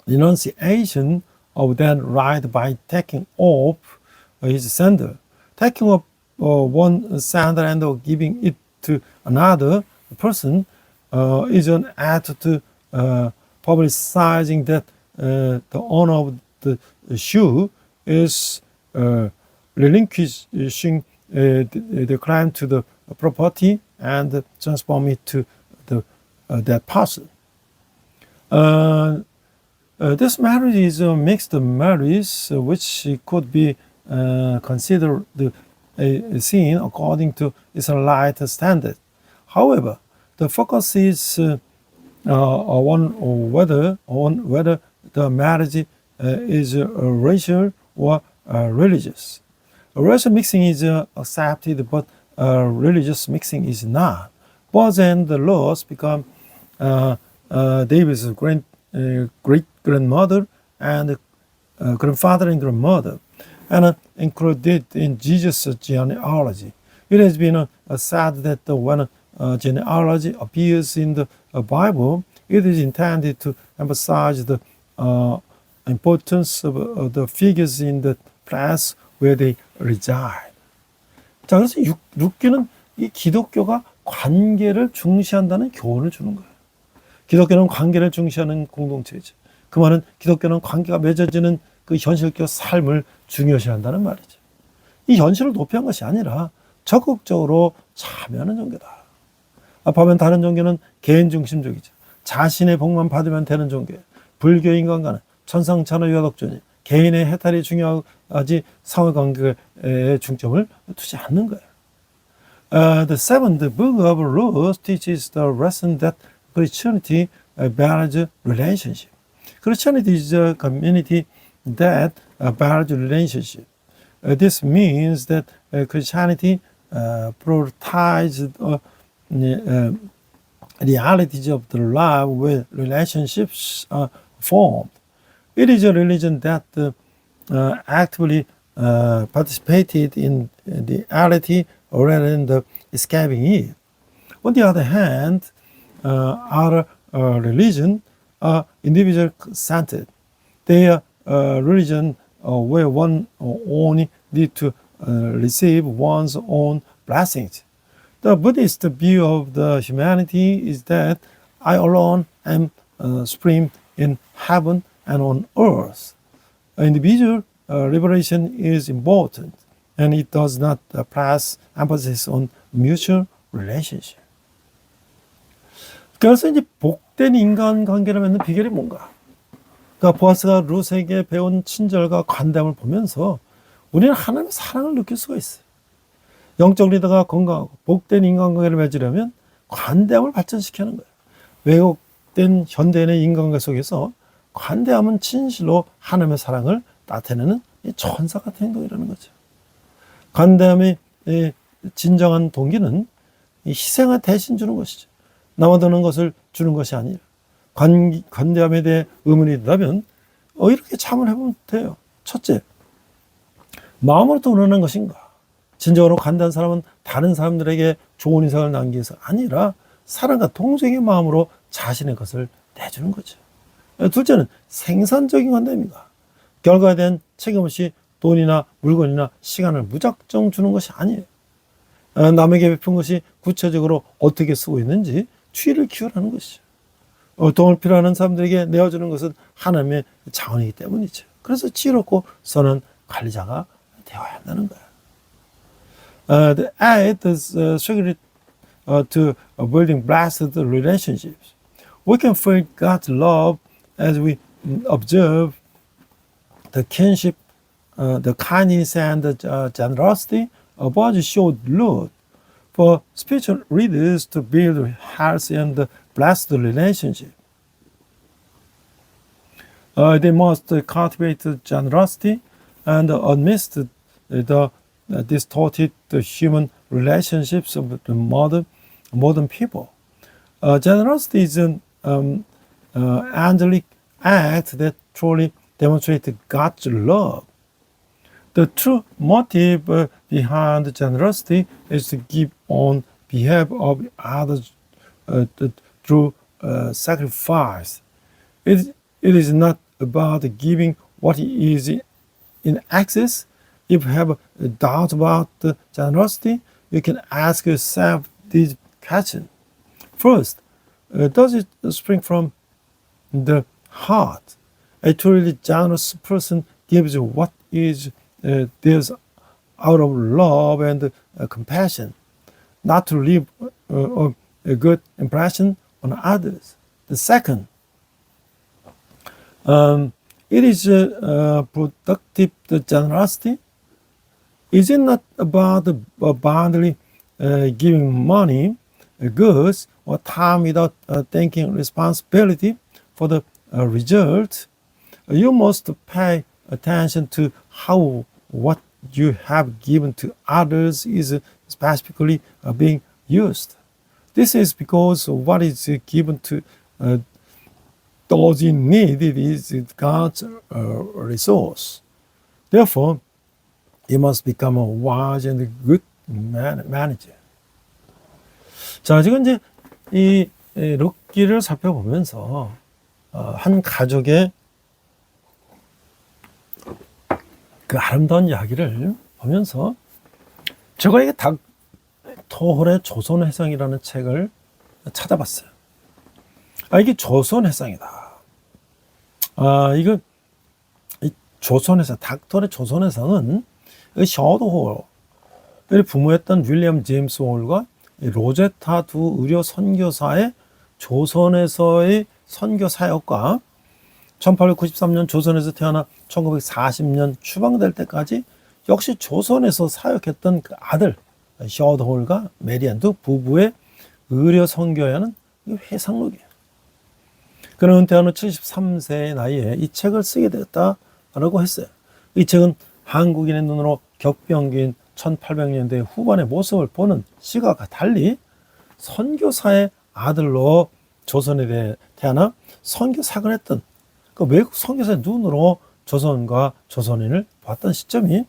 S2: renunciation of that right by taking off his sandal. Taking off one sandal and giving it to another person is an act to publicizing that the owner of the shoe is relinquishing the crime to the property and transform it to that person. This marriage is a mixed marriage, which could be considered a sin according to Israelite standard. However, the focus is on whether the marriage is racial or religious. Racial mixing is accepted, but religious mixing is not. Boaz and the laws become David's great-grandmother and grandfather and grandmother, and included in Jesus' genealogy. It has been said that when genealogy appears in the Bible, it is intended to emphasize the importance of the figures in the place where they reside. 자, 그래서 6기는 이 기독교가 관계를 중시한다는 교훈을 주는 거예요. 기독교는 관계를 중시하는 공동체이죠. 그 말은 기독교는 관계가 맺어지는 그 현실적 삶을 중요시한다는 말이죠. 이 현실을 도피한 것이 아니라 적극적으로 참여하는 종교다. 반면 다른 종교는 개인 중심적이죠. 자신의 복만 받으면 되는 종교예요. 불교 인간과는 천상천하 유아독존이 개인의 해탈이 중요하지 사회관계에 중점을 두지 않는 거예요. The seventh book of Ruth teaches the lesson that Christianity bears relationship. Christianity is a community that bears relationship. This means that Christianity prioritizes realities of the life where relationships are formed. It is a religion that actively participated in the reality rather than escaping it. On the other hand, other religion are individual-centered. They are religion where one only need to receive one's own blessings. The Buddhist view of the humanity is that I alone am supreme in heaven and on earth. Individual liberation is important, and it does not place emphasis on mutual relationship. 그래서 이제 복된 인간관계를 맺는 비결이 뭔가? 그러니까 보아스가 룻에게 배운 친절과 관대함을 보면서 우리는 하나님의 사랑을 느낄 수가 있어요. 영적 리더가 건강하고 복된 인간관계를 맺으려면 관대함을 발전시키는 거예요. 왜곡된 현대인의 인간관계 속에서 관대함은 진실로 하나님의 사랑을 나타내는 천사 같은 행동이라는 거죠. 관대함의 진정한 동기는 희생을 대신 주는 것이죠. 남아도는 것을 주는 것이 아니라 관대함에 대해 의문이 든다면 이렇게 참을 해보면 돼요. 첫째, 마음으로 드러나는 것인가? 진정으로 관대한 사람은 다른 사람들에게 좋은 인상을 남기기 위해서 아니라 사랑과 동정의 마음으로 자신의 것을 내주는 거죠. 둘째는 생산적인 관대함인가? 결과에 대한 책임 없이 돈이나 물건이나 시간을 무작정 주는 것이 아니에요. 남에게 베푼 것이 구체적으로 어떻게 쓰고 있는지 추이를 키우라는 것이죠. 도움을 필요하는 사람들에게 내어주는 것은 하나님의 자원이기 때문이죠. 그래서 지혜롭고 선한 관리자가 되어야 한다는 거예요. The eighth is secret to building blessed relationships. We can feel God's love as we observe the kinship, the kindness and the generosity above showed Lord. For spiritual leaders to build healthy and blessed relationship, they must cultivate generosity and amidst the distorted human relationships of the modern people. Generosity is an angelic act that truly demonstrates God's love. The true motive behind generosity is to give on behalf of others through sacrifice. It is not about giving what is in excess. If you have a doubt about generosity, you can ask yourself this question. First, does it spring from the heart? A truly generous person gives what is theirs out of love and compassion, not to leave a good impression on others. The second, it is productive generosity. Is it not about abundantly giving money, goods, or time without taking responsibility for the result? You must pay attention to how what you have given to others is specifically being used. This is because what is given to those in need is God's resource. Therefore, you must become a wise and good manager. 자, 지금 이제 이 룻기를 살펴보면서 한 가족의 그 아름다운 이야기를 보면서 제가 이게 닥터홀의 조선회상이라는 책을 찾아봤어요. 이게 조선회상이다. 이거 조선회상, 닥터홀의 조선회상은 셔도홀, 부모였던 윌리엄 제임스 홀과 로제타 두 의료 선교사의 조선에서의 선교 사역과 1893년 조선에서 태어나 1940년 추방될 때까지 역시 조선에서 사역했던 그 아들 셔도홀과 메리안 두 부부의 의료 선교하는 회상록이에요. 그는 은퇴한 후 73세의 나이에 이 책을 쓰게 되었다라고 했어요. 이 책은 한국인의 눈으로 격변기인 1800년대 후반의 모습을 보는 시각과 달리 선교사의 아들로 조선에 태어나 선교사역을 했던 그 외국 선교사의 눈으로 조선과 조선인을 봤던 시점이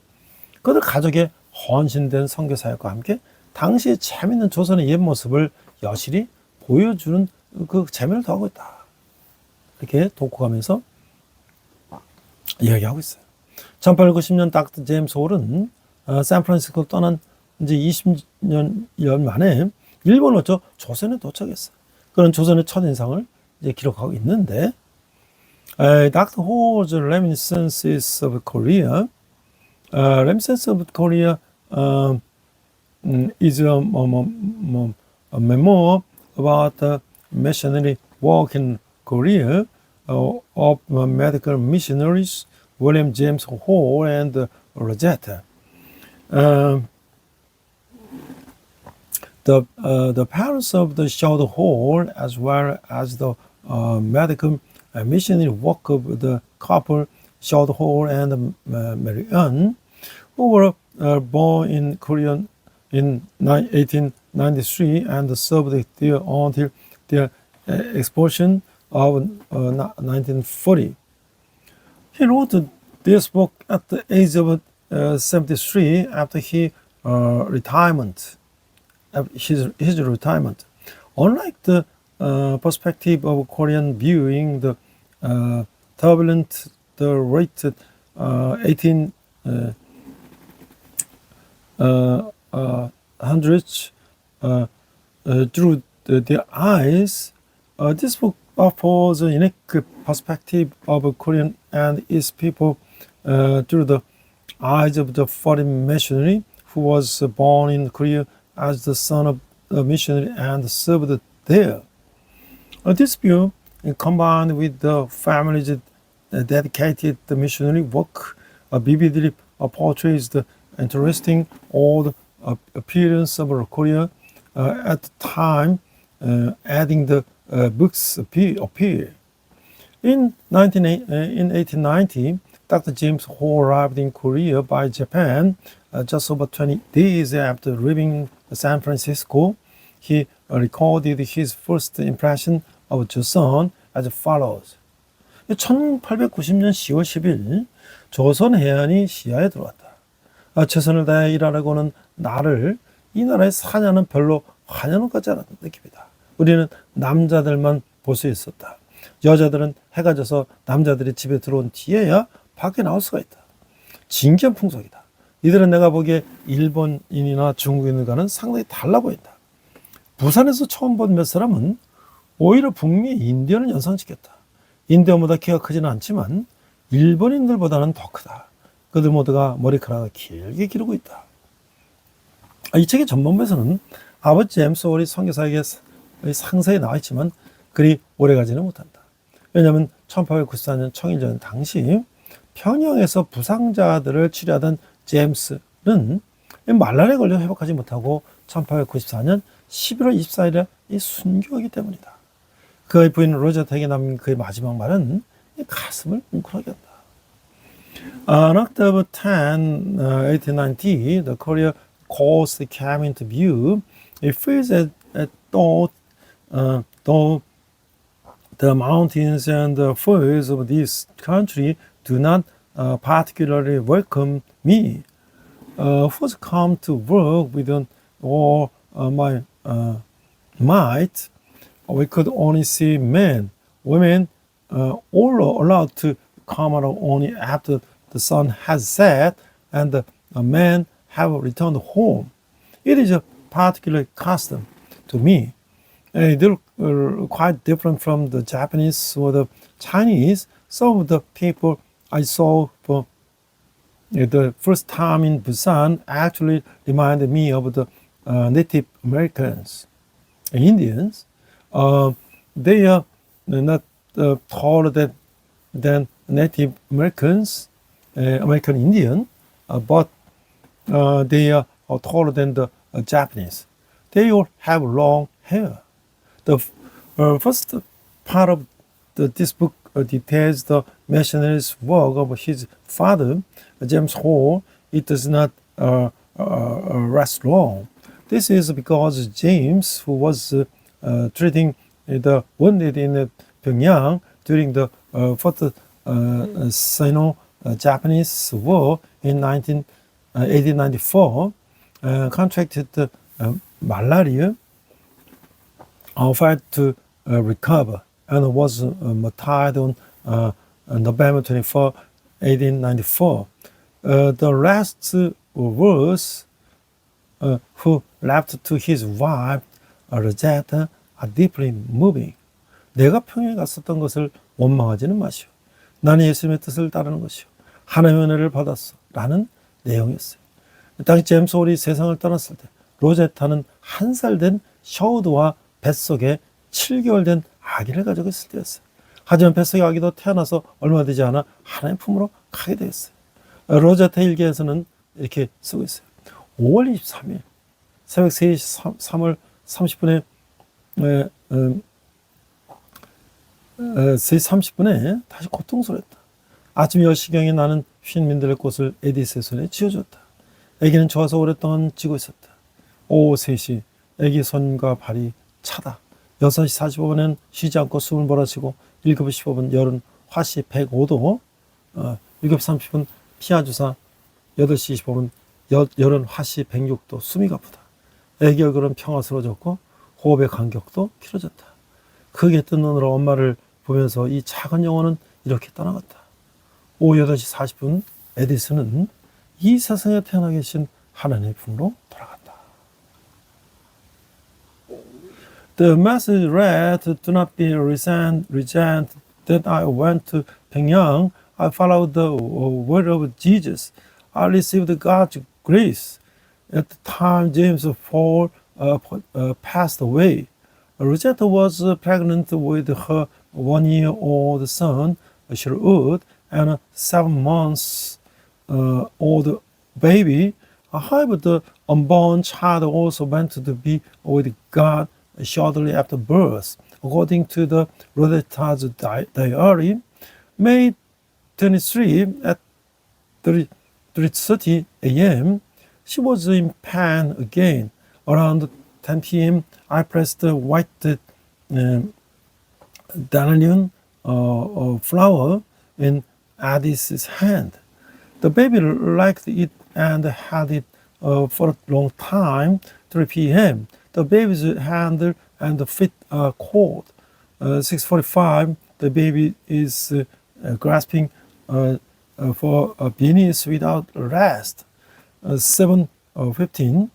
S2: 그들 가족의 헌신된 선교사역과 함께 당시의 재미있는 조선의 옛 모습을 여실히 보여주는 그 재미를 더하고 있다. 이렇게 독후가면서 이야기하고 있어요. 1890년 닥터 제임스 홀은 샌프란시스코를 떠난 이제 20년 만에 일본으로 조선에 도착했어요. 그런 조선의 첫인상을 이제 기록하고 있는데 Dr. Hall's Reminiscences of Korea, Reminiscences of Korea is a memoir about the missionary work in Korea of medical missionaries William James Hall and Rosetta. The parents of the Shadow Hall, as well as the medical missionary work of the couple Shadow Hall and Mary Ann, who were born in Korea in 1893 and served there until their expulsion of 1940. He wrote this book at the age of 73 after his retirement. Unlike the perspective of Korean viewing the turbulent, the late 18 hundreds through their eyes. This book offers a unique perspective of Korean and its people through the eyes of the foreign missionary who was born in Korea as the son of a missionary and served there. This view, combined with the family's dedicated missionary work, vividly portrays the interesting old appearance of Korea at the time, adding the book's appeal. In 1890, Dr. James Ho arrived in Korea by Japan just over 20 days after leaving San Francisco. He recorded his first impression of Joseon as follows. 1890년 10월 10일 조선 해안이 시야에 들어왔다. 최선을 다해 일하려고는 나를 이 나라에 사냐는 별로 환영을 갖지 않았던 느낌이다. 우리는 남자들만 볼 수 있었다. 여자들은 해가 져서 남자들이 집에 들어온 뒤에야 밖에 나올 수가 있다. 진기한 풍속이다. 이들은 내가 보기에 일본인이나 중국인들과는 상당히 달라 보인다. 부산에서 처음 본 몇 사람은 오히려 북미 인디언을 연상시켰다. 인디언보다 키가 크지는 않지만 일본인들보다는 더 크다. 그들 모두가 머리카락을 길게 기르고 있다. 이 책의 전반부에서는 아버지 제임스 홀이 선교사에게 상세히 나와 있지만 그리 오래가지는 못한다. 왜냐하면 1894년 청일전 당시 평양에서 부상자들을 치료하던 제임스는 말라리아에 걸려 회복하지 못하고 1894년 11월 24일에 순교하기 때문이다. 그의 부인 로제타에게 남긴 그의 마지막 말은 가슴을 뭉클하게 한다. On October 10, 1890, the Korea coast came into view. It feels as though the mountains and the forests of this country do not particularly welcome me, who's come to work with all my might. We could only see men, women, all allowed to come out only after the sun has set and the men have returned home. It is a particular custom to me. They're quite different from the Japanese or the Chinese. Some of the people I saw for the first time in Busan actually reminded me of the Native Americans, Indians. They are not taller than Native Americans, American Indian, but they are taller than the Japanese. They all have long hair. The first part of this book details the missionary's work of his father, James Hall. It does not last long. This is because James, who was treating the wounded in Pyongyang during the First Sino-Japanese War in 1894, contracted malaria, failed to recover, and was martyred on November 24, 1894. The last words who left to his wife, Rosetta, are deeply moving. 내가 평양에 갔었던 것을 원망하지는 마시오. 나는 예수님의 뜻을 따르는 것이오. 하나님의 은혜를 받았어. 라는 내용이었어요. 당시 제임스 홀이 세상을 떠났을 때 로제타는 1살 된 셔우드와 뱃속에 7개월 된 아기를 가지고 있을 때였어요. 하지만 뱃속의 아기도 태어나서 얼마 되지 않아 하나님 품으로 가게 되었어요. 로제타 일기에서는 이렇게 쓰고 있어요. 5월 23일 새벽 3시 3월 30분에 3시 30분에 다시 고통스러웠다. 아침 10시경에 나는 쉰 민들레 꽃을 에디스의 손에 쥐어줬다. 아기는 좋아서 오랫동안 쥐고 있었다. 오후 3시 아기 손과 발이 차다. 6시 45분에는 쉬지 않고 숨을 몰아치고 7시 15분 열은 화씨 105도 7시 30분 피하주사 8시 25분 열은 화씨 106도 숨이 가쁘다. 아기 얼굴은 평화스러워졌고 호흡의 간격도 길어졌다. 크게 뜬 눈으로 엄마를 보면서 이 작은 영혼은 이렇게 떠나갔다. 오후 8시 40분 에디슨은 이 세상에 태어나 계신 하나님의 품으로 돌아갔다. The message read, "Do not be resent that I went to Pyongyang. I followed the word of Jesus. I received God's grace." At the time, James Paul passed away. Rosetta was pregnant with her 1-year-old son, Sherwood, and a 7 months old baby. However, the unborn child also went to be with God shortly after birth. According to the Rosetta's diary, May 23 at 3:30 a.m., she was in pain again. Around 10 p.m., I pressed the white dandelion flower in Addis's hand. The baby liked it and had it for a long time. 3 p.m. The baby's hand and feet are cold. 6:45, the baby is grasping for beneath without rest. 7:15,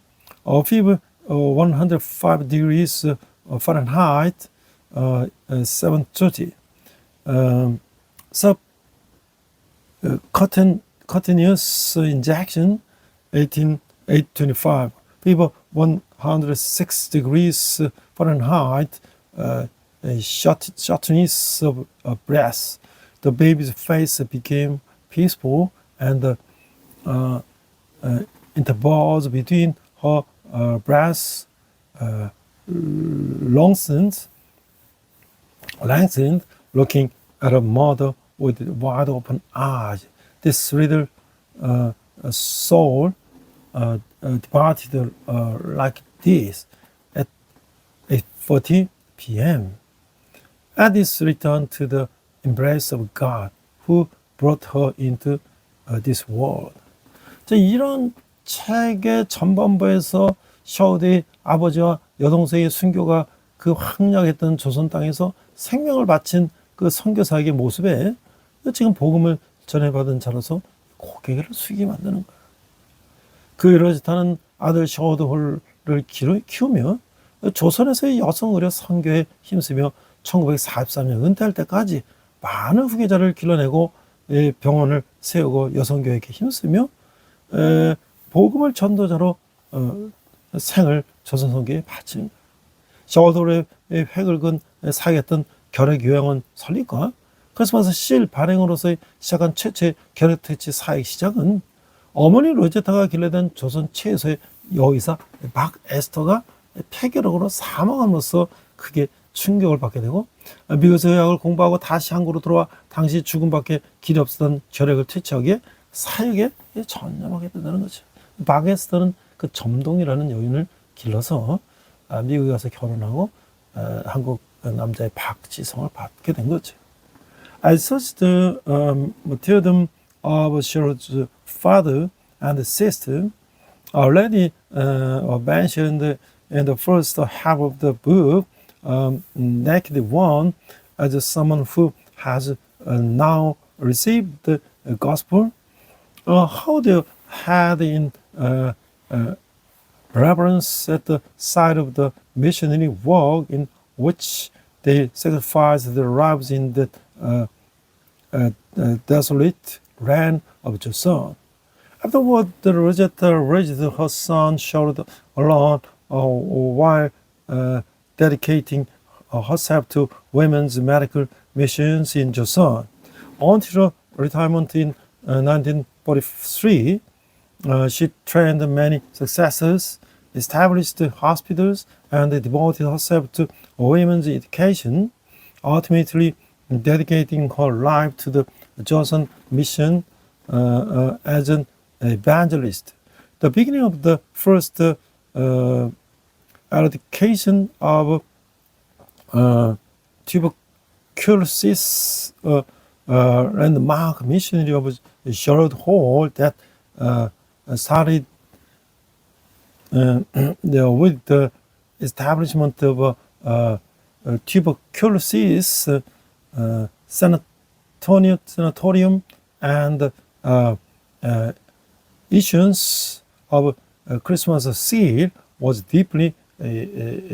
S2: fever 105 degrees Fahrenheit. 7:30. Continuous injection 825, fever 106 degrees Fahrenheit, shortness of breath. The baby's face became peaceful, and the intervals between her breaths lengthened, looking at her mother with wide open eyes. This little soul departed like this at 8:40 p.m. Addis returned to the embrace of God, who brought her into this world. 이런 책의 전반부에서 셔우드의 아버지와 여동생의 순교가 그 황량했던 조선 땅에서 생명을 바친 그 선교사에게 모습에 지금 복음을 전해받은 자로서 고개를 숙이게 만드는 거예요. 그 로제타는 아들 셔우드홀을 키우며 조선에서의 여성 의료 선교에 힘쓰며 1943년 은퇴할 때까지 많은 후계자를 길러내고 병원을 세우고 여성교회에 힘쓰며 복음을 전도자로 생을 조선 선교에 바치는 거예요. 셔우드홀의 획을 근 사겠던 결핵요양원 설립과 크리스마스 실 발행으로서 시작한 최초의 결핵퇴치 사역 시작은 어머니 로제타가 길러낸 조선 최소의 여의사 박 에스터가 폐결핵으로 사망함으로써 크게 충격을 받게 되고, 미국에서 의학을 공부하고 다시 한국으로 들어와 당시 죽음밖에 길이 없었던 결핵을 퇴치하기에 사역에 전념하게 된다는 거죠. 박 에스터는 그 점동이라는 여인을 길러서 미국에 가서 결혼하고 한국 남자의 박지성을 받게 된 거죠. As such, the martyrdom of Sherwood's father and sister already mentioned in the first half of the book, Naked One, as someone who has now received the gospel, how they had in reverence at the side of the missionary work in which they sacrificed their lives in the desolate land of Joseon. Afterward, Rosetta raised her son Charlotte alone while dedicating herself to women's medical missions in Joseon. Until her retirement in 1943, she trained many successors, established hospitals, and devoted herself to women's education, ultimately dedicating her life to the Joseon mission as an evangelist. The beginning of the first eradication of tuberculosis landmark missionary of Charlotte Hall that started with the establishment of tuberculosis sanatorium and issuance of Christmas seal was deeply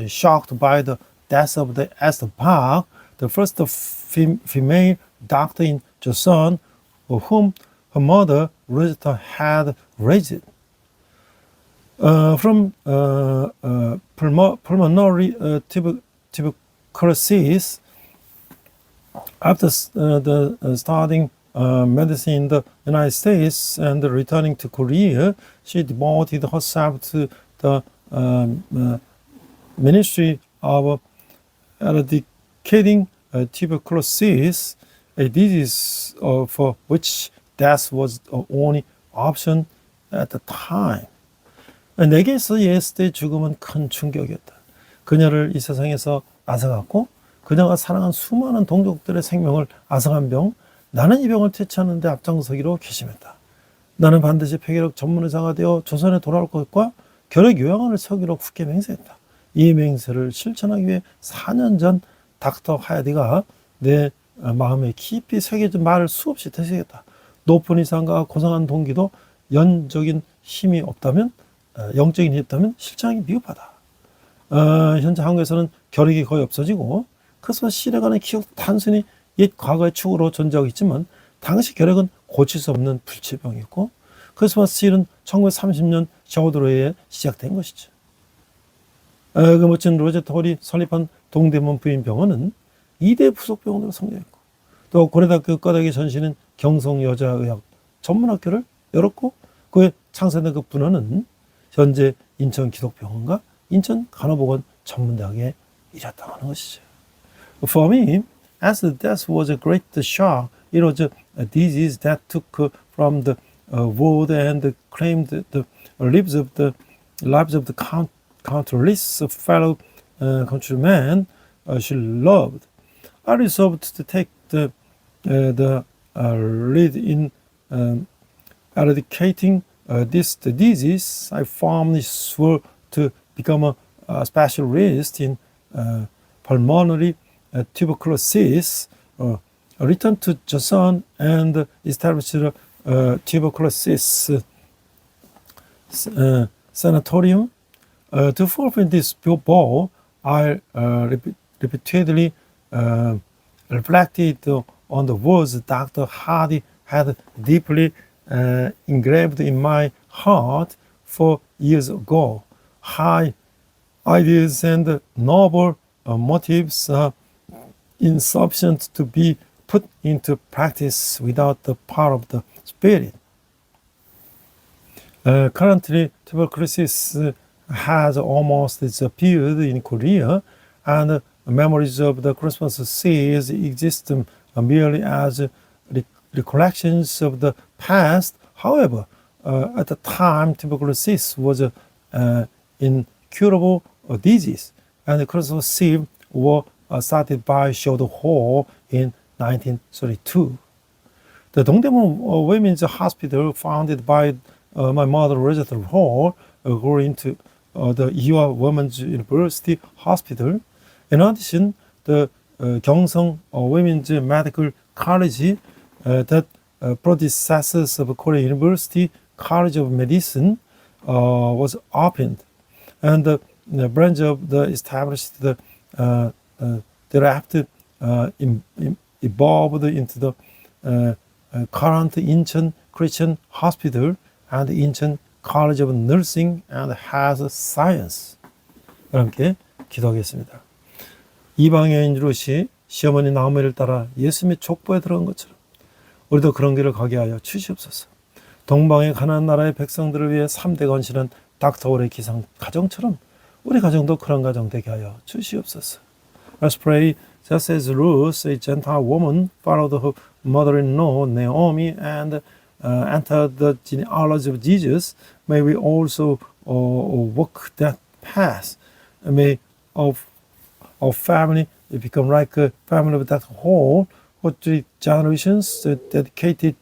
S2: shocked by the death of the Esther Park, the first female doctor in Joseon, whom her mother Rosetta had raised. From pulmonary tuberculosis, after studying medicine in the United States and returning to Korea, she devoted herself to the ministry of eradicating tuberculosis, a disease for which death was the only option at the time. 내게서 예수의 죽음은 큰 충격이었다. 그녀를 이 세상에서 앗아갔고 그녀가 사랑한 수많은 동족들의 생명을 앗아간 병, 나는 이 병을 퇴치하는 데 앞장서기로 결심했다. 나는 반드시 폐결핵 전문의사가 되어 조선에 돌아올 것과 결핵 요양원을 세우기로 굳게 맹세했다. 이 맹세를 실천하기 위해 4년 전 닥터 하야디가 내 마음에 깊이 새겨진 말을 수없이 되새겼다. 높은 이상과 고상한 동기도 영적인 힘이 없다면 실천하기 미흡하다. 현재 한국에서는 결핵이 거의 없어지고 그래서 시래간의 기억도 단순히 옛 과거의 축으로 존재하고 있지만 당시 결핵은 고칠 수 없는 불치병이었고 크리스마스 힐은 1930년 저우드로에 시작된 것이죠. 그 멋진 로제트 홀이 설립한 동대문 부인병원은 2대 부속병원으로 성장했고 또 고려대학교 꺼대기 전신인 경성여자의학 전문학교를 열었고 그에 창설된 그 분원은 현재 인천기독병원과 인천간호보건 전문대학에 이뤘다고 하는 것이죠. For me, as the death was a great shock, it was a disease that took from the world and claimed the lives of the countless fellow countrymen she loved. I resolved to take the lead in eradicating this disease. I firmly swore to become a specialist in pulmonary tuberculosis, return to Joseon and establish a tuberculosis sanatorium. To fulfill this goal, I repeatedly reflected on the words Dr. Hardy had deeply engraved in my heart 4 years ago. High ideas and noble motives are insufficient to be put into practice without the power of the Spirit. Currently, tuberculosis has almost disappeared in Korea, and memories of the Christmas seas exist merely as recollections of the past. However, at the time, tuberculosis was an incurable disease, and the Christmas Eve were started by Shodo Hall in 1932. The Dongdaemun Women's Hospital, founded by my mother, Rosetta Hall, grew into the Ewha Women's University Hospital. In addition, the Gyeongsang Women's Medical College, that predecessors of Korea University College of Medicine, was opened, and the branch of the established thereafter evolved into the current Incheon Christian Hospital and Incheon College of Nursing and Health Science. 함께 기도하겠습니다. 이방 여인 루시 시어머니 나오미를 따라 예수님의 족보에 들어간 것처럼 우리도 그런 길을 가게 하여 주시옵소서. 동방의 가나안 나라의 백성들을 위해 3대 건실한 닥터홀의 기상 가정처럼 우리 가정도 그런 가정 되게 하여 주시옵소서. Let's pray. Just as Ruth, a Gentile woman, followed her mother-in-law Naomi and entered the genealogy of Jesus, may we also walk that path. May our family become like a family of that whole, who 3 generations dedicated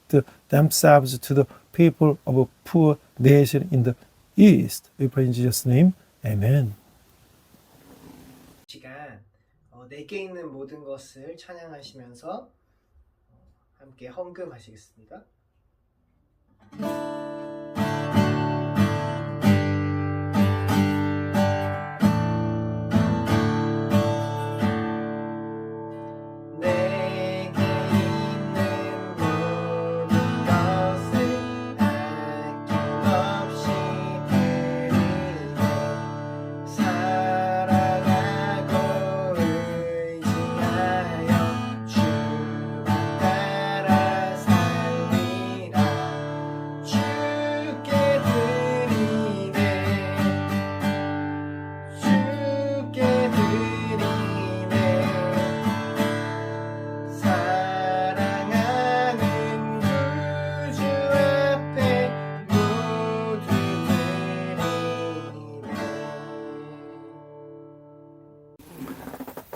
S2: themselves to the people of a poor nation in the East. We pray in Jesus' name. Amen.
S1: 시간 내게 있는 모든 것을 찬양하시면서 함께 헌금하시겠습니다.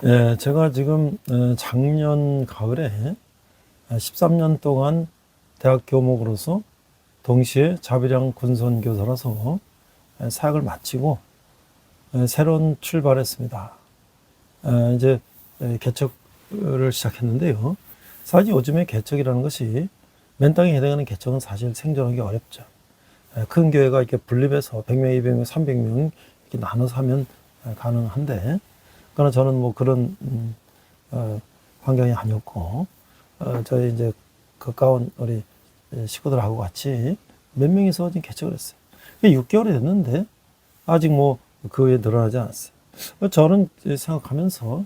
S2: 예, 제가 지금 작년 가을에 13년 동안 대학 교목으로서 동시에 자비랑 군선 교사라서 사역을 마치고 새로운 출발했습니다. 이제 개척을 시작했는데요. 사실 요즘에 개척이라는 것이 맨 땅에 해당하는 개척은 사실 생존하기 어렵죠. 큰 교회가 이렇게 분립해서 100명, 200명, 300명 이렇게 나눠서 하면 가능한데, 그러나 저는 뭐 그런 환경이 아니었고, 저희 이제 가까운 우리 식구들하고 같이 몇 명이서 지금 개척을 했어요. 6개월이 됐는데 아직 뭐 그 외에 늘어나지 않았어요. 저는 생각하면서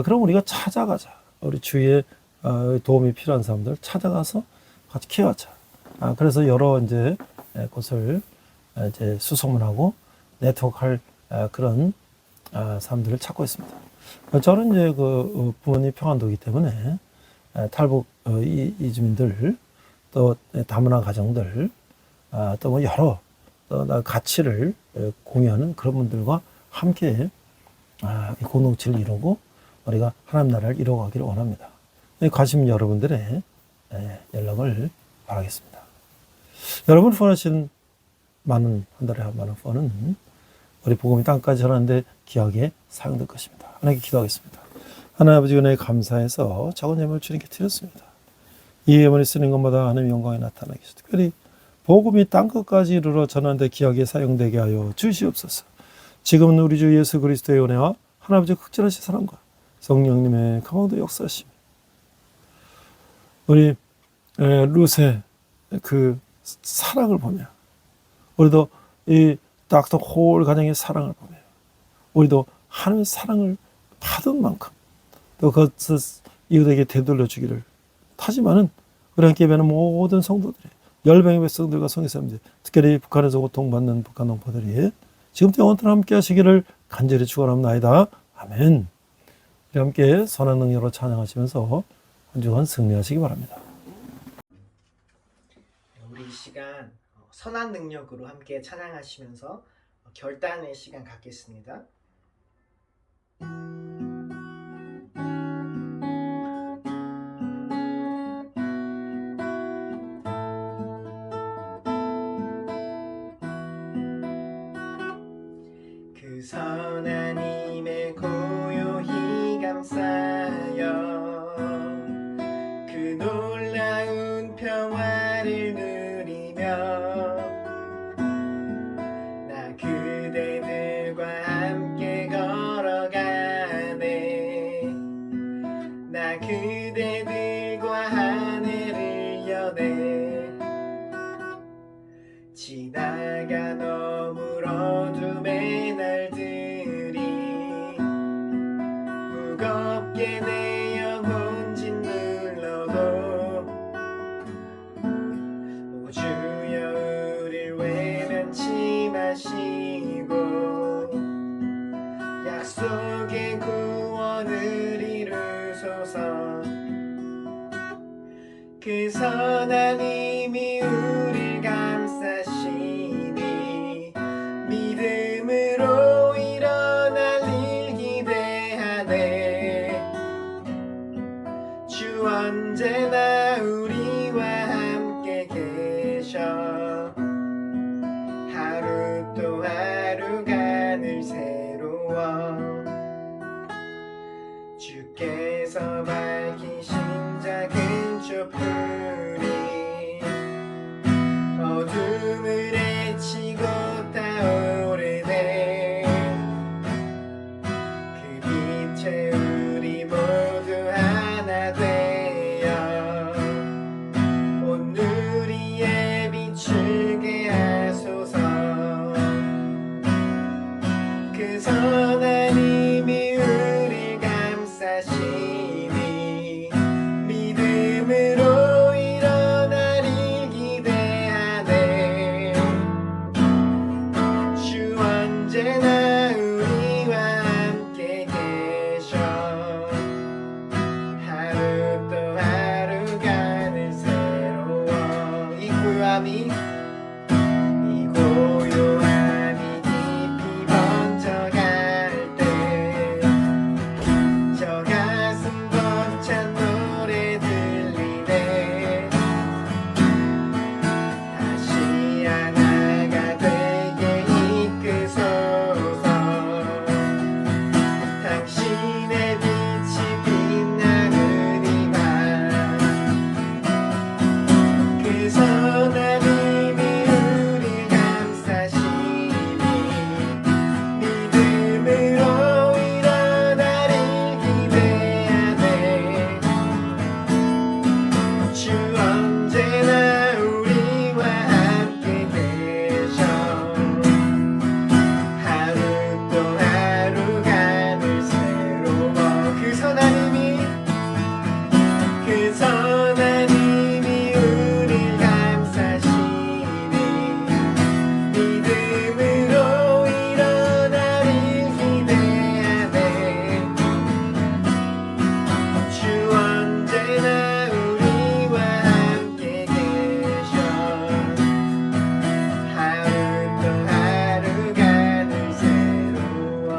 S2: 그럼 우리가 찾아가자. 우리 주위에 도움이 필요한 사람들 찾아가서 같이 키워가자. 그래서 여러 이제 곳을 이제 수소문하고 네트워크할 그런 사람들을 찾고 있습니다. 저는 이제 그 부모님 평안도이기 때문에 탈북 이주민들 또 다문화 가정들 또 뭐 여러 가치를 공유하는 그런 분들과 함께 공동체를 이루고 우리가 하나님 나라를 이루어가기를 원합니다. 관심 여러분들의 연락을 바라겠습니다. 여러분 후원하신 한 달에 많은 후원은 우리 복음이 땅까지 전하는데 귀하게 사용될 것입니다. 하나님께 기도하겠습니다. 하나님 아버지 은혜에 감사해서 작은 예물을 주님께 드렸습니다. 이 예물이 쓰는 것마다 하나님의 영광이 나타나게 해주시고 특별히 복음이 땅끝까지 이르러 전하는데 귀하게 사용되게 하여 주시옵소서. 지금은 우리 주 예수 그리스도의 은혜와 하나님 아버지의 극진하신 사랑과 성령님의 강화도 역사하심 우리 룻의 그 사랑을 보며 우리도 이 닥터 홀 가정의 사랑을 보며 우리도 하나님의 사랑을 받은 만큼 또 그것을 이웃에게 되돌려 주기를 하지만은 우리 함께 예배하는 모든 성도들이 열방의 백성들과 성의사람들 특별히 북한에서 고통받는 북한 동포들이 지금부터 영원토록 함께 하시기를 간절히 축원합니다. 아멘. 우리 함께 선한 능력으로 찬양하시면서 한 주간 승리하시기 바랍니다.
S1: 우리 이 시간 선한 능력으로 함께 찬양하시면서 결단의 시간 갖겠습니다. 그 선한 힘에 고요히 감싸여 그 놀라운 평화를 누리며 나 그대들과 함께 걸어가네 나 그대들과 하늘을 여네 지나가 너무 어둠의 날들이 무겁게 내 영혼 짓눌러도 오 주여 우릴 외면치 마시고 약속의 구원을 이루소서 그 선한 힘이 우릴 감싸시니 믿음으로 일어날 일 기대하네 주 언제나 우리와 함께 계셔 하루 또 하루가 늘 새로워 주께서 밝히신 작은 촛불이 어둠을 헤치고 타오르네 그 빛에 우리 모두 하나 되어 온 누리에 비추게 하소서 그 선한 힘이 우릴 감싸시니 믿음으로 일어날 일 기대하네 주 언제나 우리와 함께 계셔 하루 또 하루가 늘 새로워 이 고요함이 깊이 번져갈 때 그 선하님이 우리 감싸시니 믿음으로 일어나를 기대하네. 주 언제나 우리와 함께 계셔. 하루 또 하루가 늘 새로워. 그 선하님이 우릴 감싸시니 믿음으로 일어나를 기대하네. 주 언제나 우리와 함께 계셔. 하루 또 하루가 늘 새로워.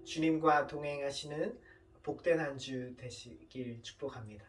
S1: 주님과 동행하시는 복된 한 주 되시길 축복합니다.